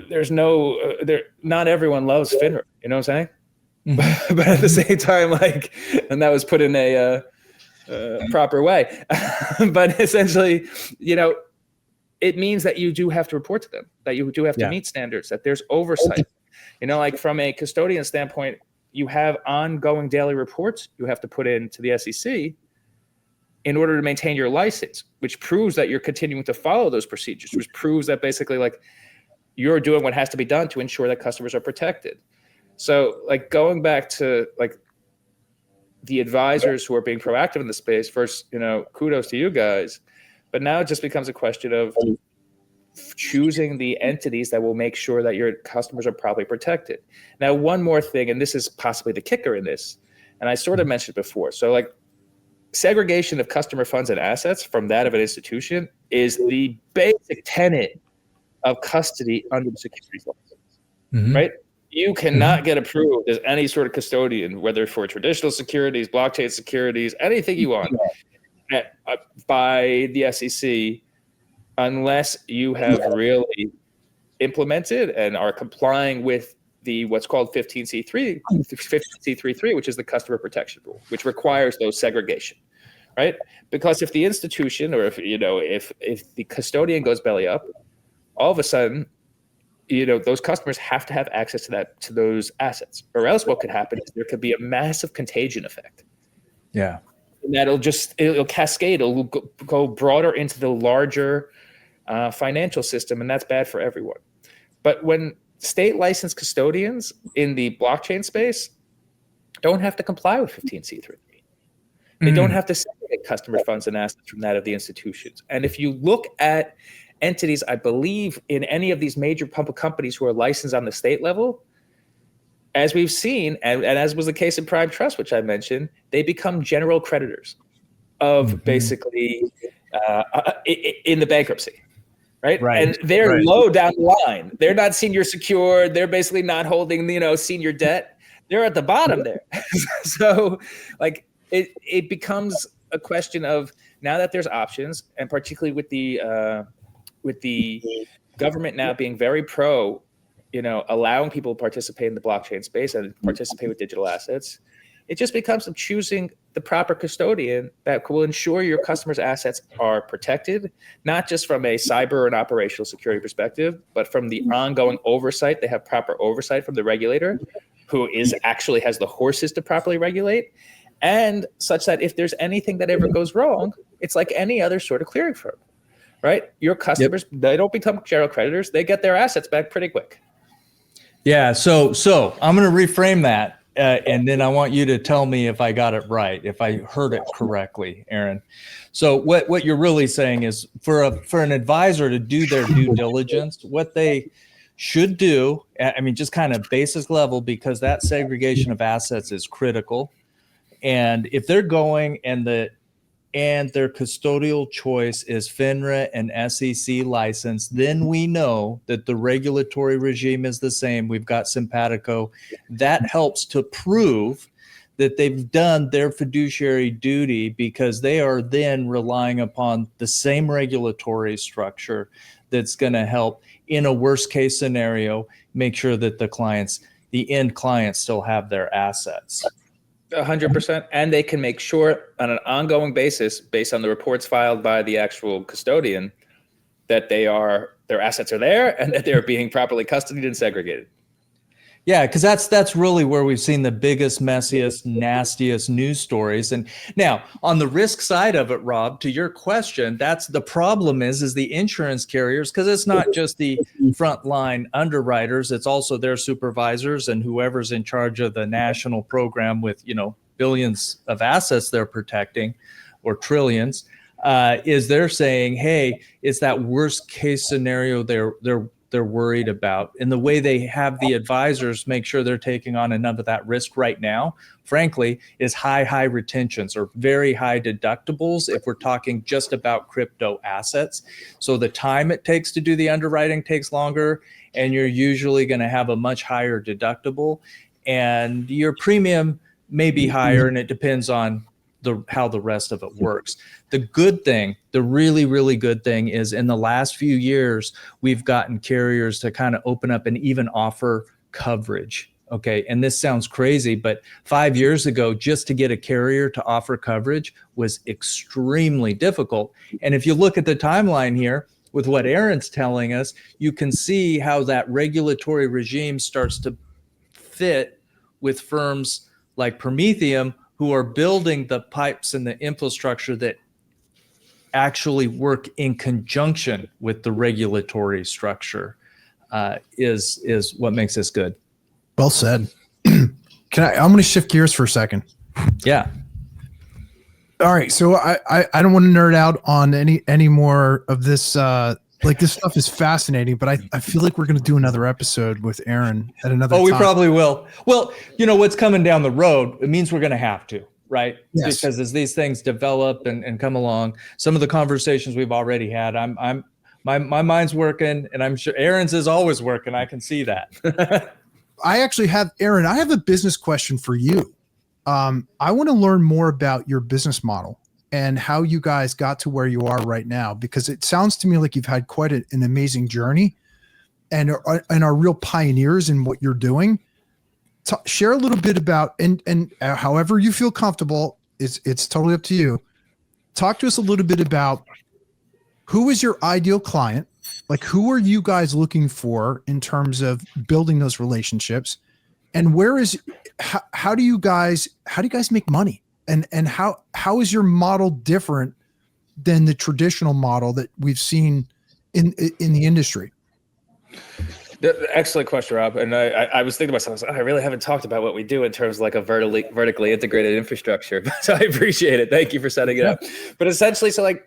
there's not everyone loves FINRA. You know what I'm saying? but at the same time, like, and that was put in a proper way. But essentially, it means that you do have to report to them, that you do have to meet standards, that there's oversight. Like from a custodian standpoint, you have ongoing daily reports you have to put into the SEC in order to maintain your license, which proves that you're continuing to follow those procedures, which proves that basically like you're doing what has to be done to ensure that customers are protected. So like going back to like the advisors who are being proactive in the space, first, kudos to you guys, but now it just becomes a question of choosing the entities that will make sure that your customers are properly protected. Now, one more thing, and this is possibly the kicker in this, and I sort of mentioned before. So like segregation of customer funds and assets from that of an institution is the basic tenet of custody under the securities laws, right? You cannot get approved as any sort of custodian, whether for traditional securities, blockchain securities, anything you want, by the SEC, unless you have really implemented and are complying with the what's called 15C3, which is the customer protection rule, which requires those segregation, right? Because if the institution or if the custodian goes belly up, all of a sudden, those customers have to have access to those assets, or else what could happen is there could be a massive contagion effect. Yeah. And it'll cascade, it'll go broader into the larger financial system, and that's bad for everyone. But when state licensed custodians in the blockchain space don't have to comply with 15C3, they don't have to segregate customer funds and assets from that of the institutions. And if you look at entities, I believe, in any of these major public companies who are licensed on the state level, as we've seen, and as was the case in Prime Trust, which I mentioned, they become general creditors of basically in the bankruptcy, right? And they're low down the line. They're not senior secured. They're basically not holding, senior debt. They're at the bottom there. So like it becomes a question of, now that there's options, and particularly with the government now being very pro, allowing people to participate in the blockchain space and participate with digital assets, it just becomes of choosing the proper custodian that will ensure your customers' assets are protected, not just from a cyber and operational security perspective, but from the ongoing oversight. They have proper oversight from the regulator, who actually has the horses to properly regulate, and such that if there's anything that ever goes wrong, it's like any other sort of clearing firm. Right? Your customers, they don't become general creditors. They get their assets back pretty quick. Yeah. So I'm going to reframe that. And then I want you to tell me if I got it right, if I heard it correctly, Aaron. So what you're really saying is for an advisor to do their due diligence, what they should do, just kind of basic level, because that segregation of assets is critical. And if they're going and their custodial choice is FINRA and SEC license, then we know that the regulatory regime is the same. We've got simpatico. That helps to prove that they've done their fiduciary duty, because they are then relying upon the same regulatory structure that's going to help, in a worst case scenario, make sure that the end clients still have their assets. 100%. And they can make sure on an ongoing basis, based on the reports filed by the actual custodian, that their assets are there and that they're being properly custodied and segregated. Yeah, because that's really where we've seen the biggest, messiest, nastiest news stories. And now on the risk side of it, Rob, to your question, that's the problem is the insurance carriers, because it's not just the frontline underwriters, it's also their supervisors and whoever's in charge of the national program with, billions of assets they're protecting, or trillions, is they're saying, hey, it's that worst case scenario they're worried about. And the way they have the advisors make sure they're taking on enough of that risk right now, frankly, is high retentions or very high deductibles if we're talking just about crypto assets. So the time it takes to do the underwriting takes longer, and you're usually going to have a much higher deductible, and your premium may be higher, and it depends on how the rest of it works. The good thing, the really, really good thing is in the last few years, we've gotten carriers to kind of open up and even offer coverage Okay. And this sounds crazy, but 5 years ago, just to get a carrier to offer coverage was extremely difficult. And if you look at the timeline here with what Aaron's telling us, you can see how that regulatory regime starts to fit with firms like Prometheum, who are building the pipes and the infrastructure that actually work in conjunction with the regulatory structure, is what makes this good. Well said. I'm going to shift gears for a second. Yeah. All right. So I don't want to nerd out on any more of this. This stuff is fascinating, but I feel like we're going to do another episode with Aaron at another time. We probably will. Well, what's coming down the road, it means we're going to have to, right? Yes. Because as these things develop and come along, some of the conversations we've already had, my mind's working, and I'm sure Aaron's is always working. I can see that. I actually have, Aaron, I have a business question for you. I want to learn more about your business model and how you guys got to where you are right now, because it sounds to me like you've had quite an amazing journey and are real pioneers in what you're doing. Share a little bit about, and however you feel comfortable, it's totally up to you. Talk to us a little bit about who is your ideal client? Like, who are you guys looking for in terms of building those relationships? And how do you guys make money? And how is your model different than the traditional model that we've seen in the industry? Excellent question, Rob. And I was thinking to myself, I really haven't talked about what we do in terms of like a vertically integrated infrastructure. So I appreciate it. Thank you for setting it up. But essentially, so like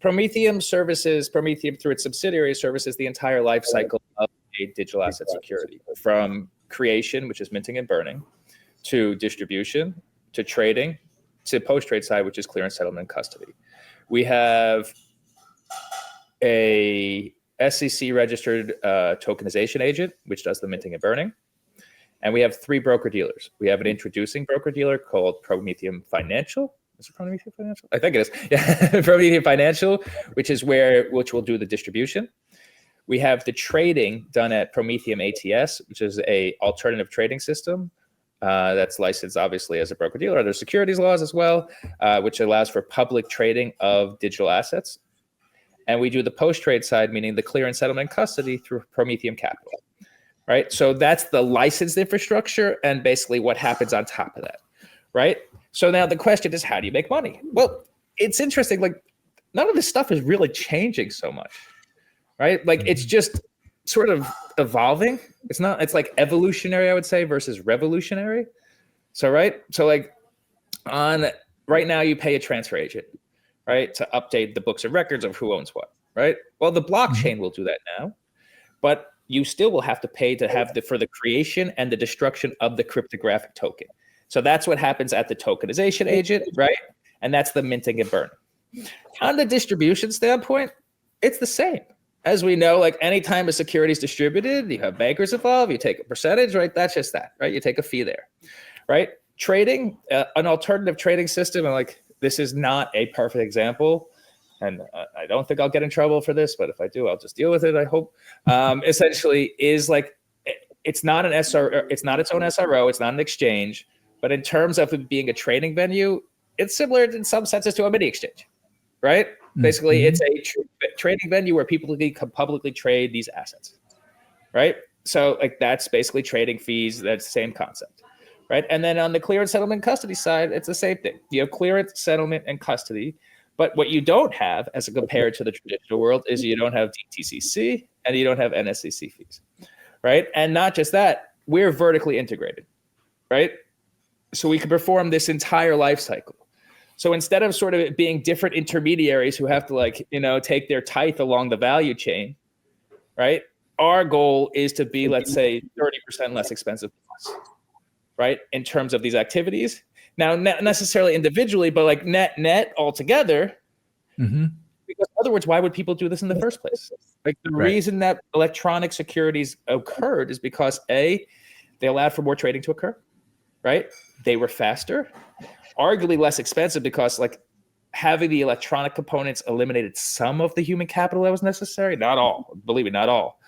Prometheum through its subsidiary services the entire life cycle of a digital asset security, from creation, which is minting and burning, to distribution, to trading, to post-trade side, which is clearance, settlement, and custody. We have a SEC registered tokenization agent, which does the minting and burning. And we have 3 broker dealers. We have an introducing broker dealer called Prometheum Financial. Is it Prometheum Financial? I think it is. Yeah, Prometheum Financial, which will do the distribution. We have the trading done at Prometheum ATS, which is a alternative trading system that's licensed obviously as a broker dealer. There's securities laws as well, which allows for public trading of digital assets. And we do the post-trade side, meaning the clearance, settlement, and custody through Prometheum Capital, right? So that's the licensed infrastructure and basically what happens on top of that, right? So now the question is, how do you make money? Well, it's interesting. Like, none of this stuff is really changing so much, right? Like, it's just sort of evolving. It's like evolutionary, I would say, versus revolutionary. So, right. So like right now you pay a transfer agent, right, to update the books of records of who owns what, right? Well, the blockchain will do that now, but you still will have to pay to have for the creation and the destruction of the cryptographic token. So that's what happens at the tokenization agent, right? And that's the minting and burning. On the distribution standpoint, it's the same. As we know, like anytime a security is distributed, you have bankers involved, you take a percentage, right? That's just that, right? You take a fee there, right? Trading, an alternative trading system, and like this is not a perfect example, and I don't think I'll get in trouble for this, but if I do, I'll just deal with it, I hope. Essentially is like, it's not an SRO, it's not its own SRO, it's not an exchange, but in terms of it being a trading venue, it's similar in some senses to a mini exchange, right? Basically, it's a trading venue where people can publicly trade these assets, right? So like that's basically trading fees. That's the same concept, right? And then on the clearance, settlement, custody side, it's the same thing. You have clearance, settlement, and custody. But what you don't have, as compared to the traditional world, is you don't have DTCC and you don't have NSCC fees, right? And not just that, we're vertically integrated, right? So we can perform this entire life cycle. So instead of sort of it being different intermediaries who have to like, take their tithe along the value chain, right? Our goal is to be, let's say, 30% less expensive, right? In terms of these activities. Now, not necessarily individually, but like net altogether. Because in other words, why would people do this in the first place? Like the reason that electronic securities occurred is because A, they allowed for more trading to occur, right? They were faster, arguably less expensive because like having the electronic components eliminated some of the human capital that was necessary. Not all, believe me, not all.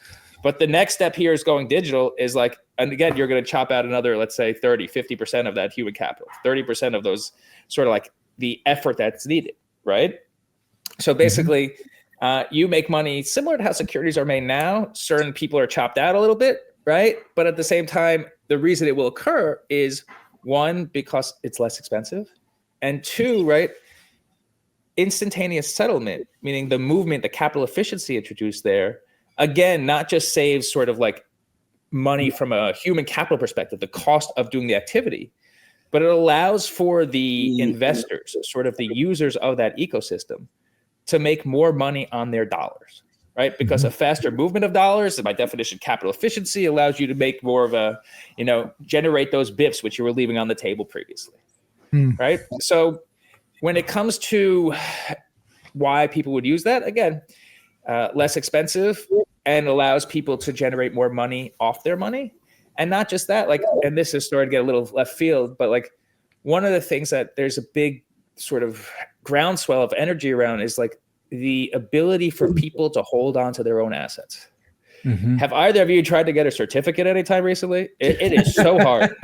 But the next step here is going digital is like, and again, you're going to chop out another, let's say 30, 50% of that human capital, 30% of those sort of like the effort that's needed, right? So basically, you make money similar to how securities are made now. Certain people are chopped out a little bit, right? But at the same time, the reason it will occur is one, because it's less expensive, and two, right? Instantaneous settlement, meaning the movement, the capital efficiency introduced there, again, not just saves sort of like money from a human capital perspective, the cost of doing the activity, but it allows for the investors, sort of the users of that ecosystem, to make more money on their dollars, right? Because a faster movement of dollars, by definition, capital efficiency allows you to make more of a, generate those bips which you were leaving on the table previously, right? So when it comes to why people would use that, again, less expensive and allows people to generate more money off their money. And not just that, like, and this is starting to get a little left field, but like one of the things that there's a big sort of groundswell of energy around is like the ability for people to hold on to their own assets. Have either of you tried to get a certificate anytime recently? It is so hard.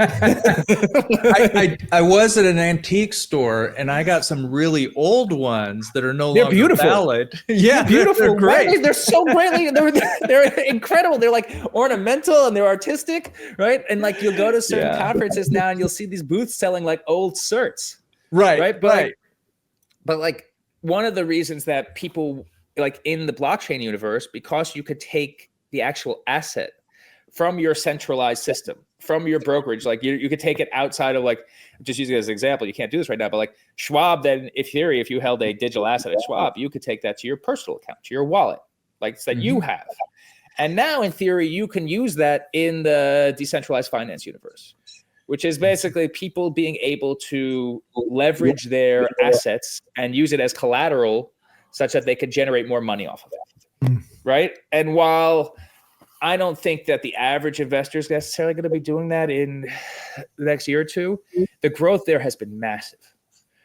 I was at an antique store and I got some really old ones that are no longer beautiful. Valid. Yeah, beautiful. They're great. They're so greatly. They're incredible. They're like ornamental and they're artistic, right? And like you'll go to certain conferences now and you'll see these booths selling like old certs, right? But like one of the reasons that people like in the blockchain universe, because you could take the actual asset from your centralized system, from your brokerage, like you could take it outside of like, just using it as an example, you can't do this right now, but like Schwab, then in theory, if you held a digital asset at Schwab, you could take that to your personal account, to your wallet, like that you have. And now in theory, you can use that in the decentralized finance universe, which is basically people being able to leverage their assets and use it as collateral such that they could generate more money off of it. Right. And while I don't think that the average investor is necessarily going to be doing that in the next year or two, the growth there has been massive.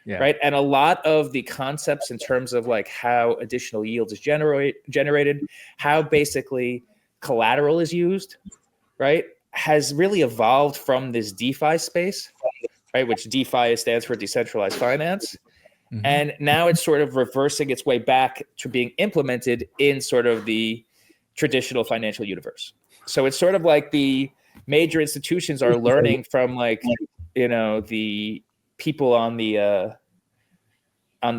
Right. And a lot of the concepts in terms of like how additional yield is generated, how basically collateral is used, right, has really evolved from this DeFi space, right, which DeFi stands for decentralized finance. And now it's sort of reversing its way back to being implemented in sort of the traditional financial universe. So it's sort of like the major institutions are learning from like, the people on the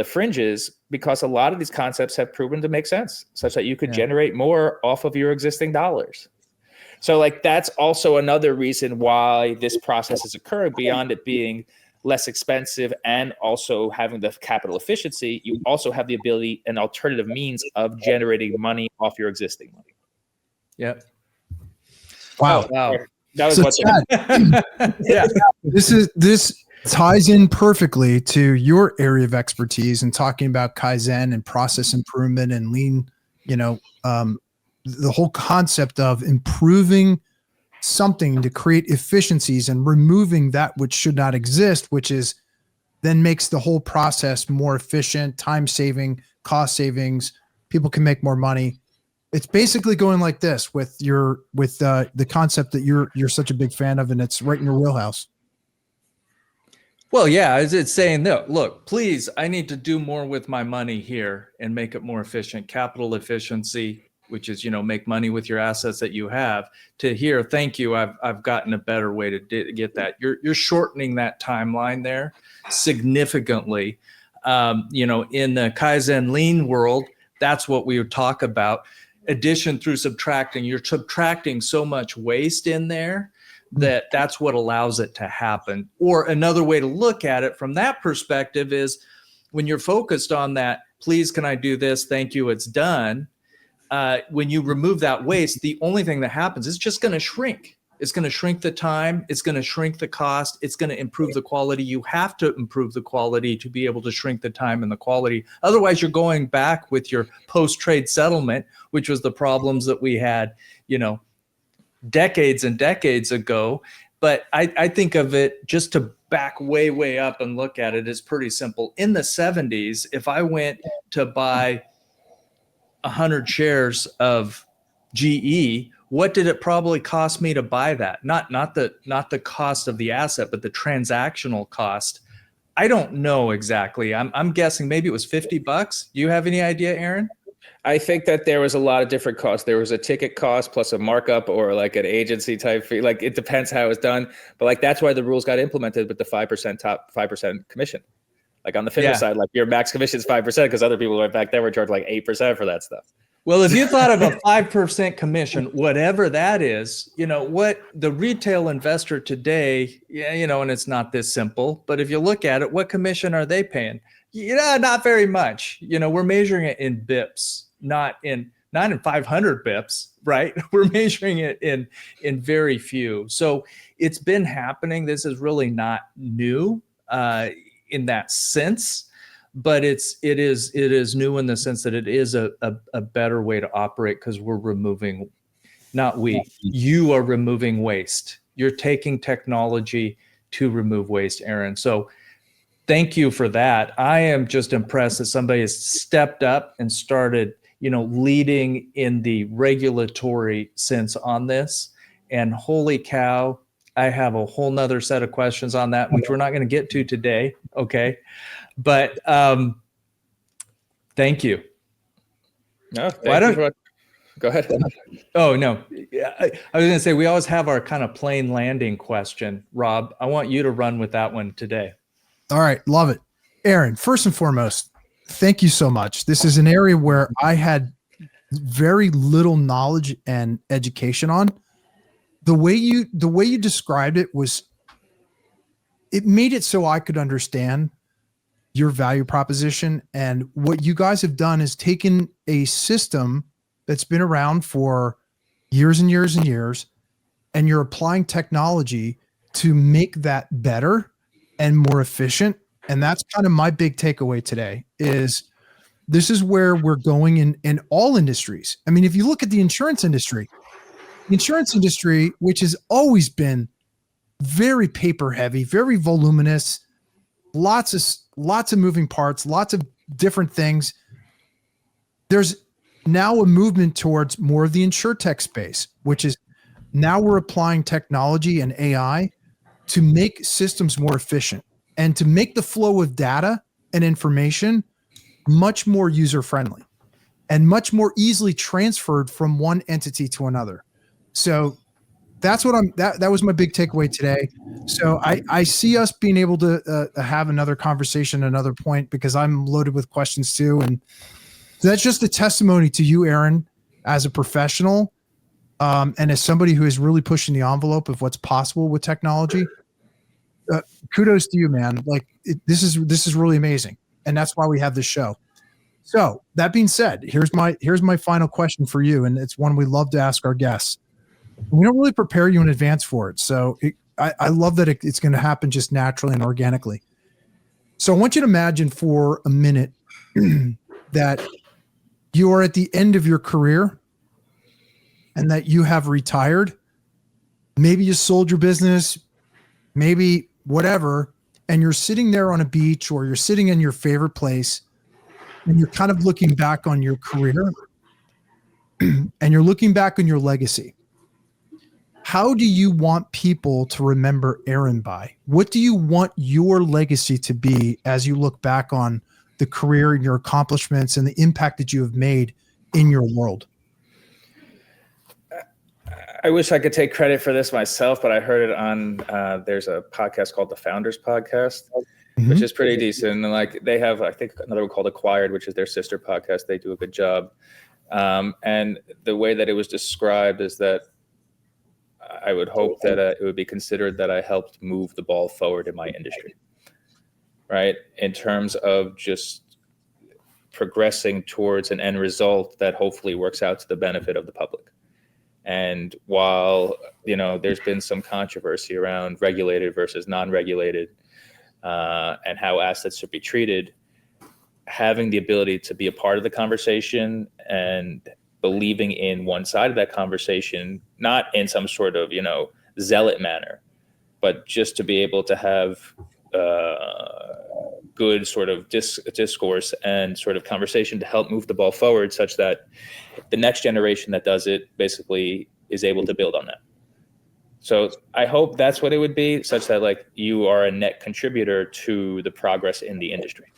fringes, because a lot of these concepts have proven to make sense such that you could generate more off of your existing dollars. So like, that's also another reason why this process is occurring beyond it being less expensive and also having the capital efficiency. You also have the ability and alternative means of generating money off your existing money. Yep. Wow. That was This ties in perfectly to your area of expertise and talking about Kaizen and process improvement and lean, the whole concept of improving something to create efficiencies and removing that which should not exist, which is then makes the whole process more efficient, time saving, cost savings. People can make more money. It's basically going like this with the concept that you're such a big fan of, and it's right in your wheelhouse. Well, yeah, it's saying, no, look, please, I need to do more with my money here and make it more efficient. Capital efficiency, which is, make money with your assets that you have, to here, thank you, I've gotten a better way to get that. You're shortening that timeline there significantly. In the Kaizen lean world, that's what we would talk about. Addition through subtracting. You're subtracting so much waste in there that's what allows it to happen. Or another way to look at it from that perspective is when you're focused on that, please, can I do this? Thank you, it's done. When you remove that waste, the only thing that happens is just going to shrink. It's going to shrink the time. It's going to shrink the cost. It's going to improve the quality. You have to improve the quality to be able to shrink the time and the quality. Otherwise, you're going back with your post-trade settlement, which was the problems that we had, decades and decades ago. But I think of it, just to back way, way up and look at it, is pretty simple. In the 70s, if I went to buy 100 shares of GE, what did it probably cost me to buy that? Not the cost of the asset, but the transactional cost. I don't know exactly. I'm guessing maybe it was $50. Do you have any idea, Aaron? I think that there was a lot of different costs. There was a ticket cost plus a markup or like an agency type fee. Like it depends how it's done. But like that's why the rules got implemented with the 5% commission. Like on the FINRA side, like your max commission is 5% because other people right back then were charged like 8% for that stuff. Well, if you thought of a 5% commission, whatever that is, what the retail investor today, and it's not this simple, but if you look at it, what commission are they paying? Not very much. We're measuring it in bips, not in 500 bips, right? We're measuring it in very few. So it's been happening. This is really not new in that sense. But it is new in the sense that it is a better way to operate because we're removing, you are removing waste. You're taking technology to remove waste, Aaron. So thank you for that. I am just impressed that somebody has stepped up and started, leading in the regulatory sense on this. And holy cow, I have a whole nother set of questions on that, which we're not going to get to today. Okay. But thank you. No, go ahead. Oh, no. I was going to say, we always have our kind of plain landing question. Rob, I want you to run with that one today. All right. Love it. Aaron, first and foremost, thank you so much. This is an area where I had very little knowledge and education on. The way you described it it made it so I could understand your value proposition. And what you guys have done is taken a system that's been around for years and years and years, and you're applying technology to make that better and more efficient. And that's kind of my big takeaway today is this is where we're going in all industries. I mean, if you look at the insurance industry, which has always been very paper heavy, very voluminous, lots of moving parts, lots of different things. There's now a movement towards more of the insurtech space, which is now we're applying technology and AI to make systems more efficient and to make the flow of data and information much more user-friendly and much more easily transferred from one entity to another. So that's what that was my big takeaway today. So I see us being able to have another conversation, another point, because I'm loaded with questions too. And that's just a testimony to you, Aaron, as a professional, and as somebody who is really pushing the envelope of what's possible with technology. Kudos to you, man. Like this is really amazing. And that's why we have this show. So that being said, here's my final question for you. And it's one we love to ask our guests. We don't really prepare you in advance for it. So I love that it's going to happen just naturally and organically. So I want you to imagine for a minute that you are at the end of your career and that you have retired. Maybe you sold your business, maybe whatever, and you're sitting there on a beach or you're sitting in your favorite place and you're kind of looking back on your career and you're looking back on your legacy. How do you want people to remember Aaron by? What do you want your legacy to be as you look back on the career and your accomplishments and the impact that you have made in your world? I wish I could take credit for this myself, but I heard it on, there's a podcast called the Founders Podcast, which is pretty decent. And like they have, I think another one called Acquired, which is their sister podcast. They do a good job. And the way that it was described is that I would hope that it would be considered that I helped move the ball forward in my industry, right? In terms of just progressing towards an end result that hopefully works out to the benefit of the public. And while, there's been some controversy around regulated versus non-regulated and how assets should be treated, having the ability to be a part of the conversation and believing in one side of that conversation, not in some sort of, zealot manner, but just to be able to have good sort of discourse and sort of conversation to help move the ball forward, such that the next generation that does it basically is able to build on that. So I hope that's what it would be, such that like you are a net contributor to the progress in the industry.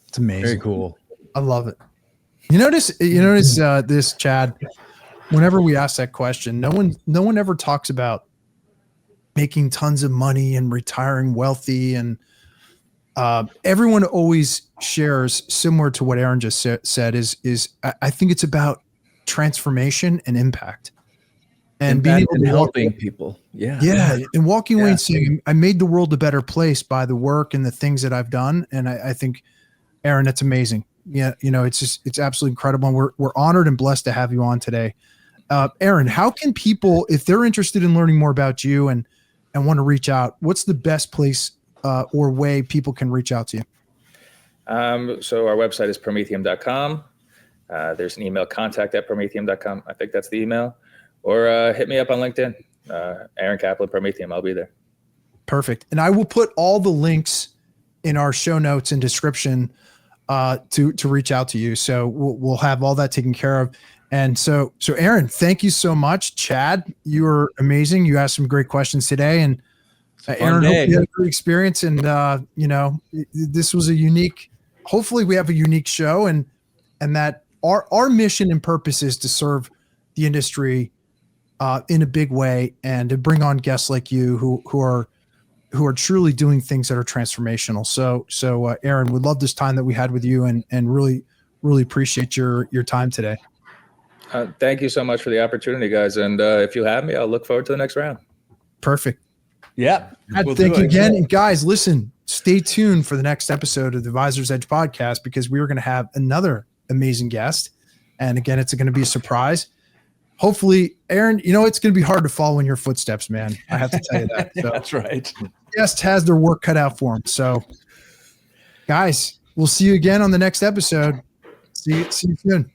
It's amazing. Very cool. I love it. You notice this, Chad, whenever we ask that question, no one ever talks about making tons of money and retiring wealthy, and everyone always shares similar to what Aaron just said is I think it's about transformation and impact. And being able to helping people. Yeah. And walking away and saying, I made the world a better place by the work and the things that I've done. And I think, Aaron, that's amazing. Yeah. It's absolutely incredible. And we're honored and blessed to have you on today. Aaron, how can people, if they're interested in learning more about you and want to reach out, what's the best place or way people can reach out to you? So our website is prometheum.com. There's an email, contact@prometheum.com. I think that's the email. Or hit me up on LinkedIn, Aaron Kaplan, Prometheum. I'll be there. Perfect. And I will put all the links in our show notes and description to reach out to you. So we'll have all that taken care of. And so Aaron, thank you so much. Chad, you were amazing. You asked some great questions today. And Aaron, hope you had a great experience. And this was hopefully we have a unique show, and that our mission and purpose is to serve the industry in a big way, and to bring on guests like you who are truly doing things that are transformational. So Aaron, we love this time that we had with you, and really, really appreciate your time today. Thank you so much for the opportunity, guys. And if you have me, I'll look forward to the next round. Perfect. Yeah. Thank you again. And guys, listen, stay tuned for the next episode of the Advisor's Edge podcast, because we are going to have another amazing guest. And again, it's going to be a surprise. Hopefully, Aaron, it's going to be hard to follow in your footsteps, man. I have to tell you that. So, that's right. Guest has their work cut out for him. So, guys, we'll see you again on the next episode. See you soon.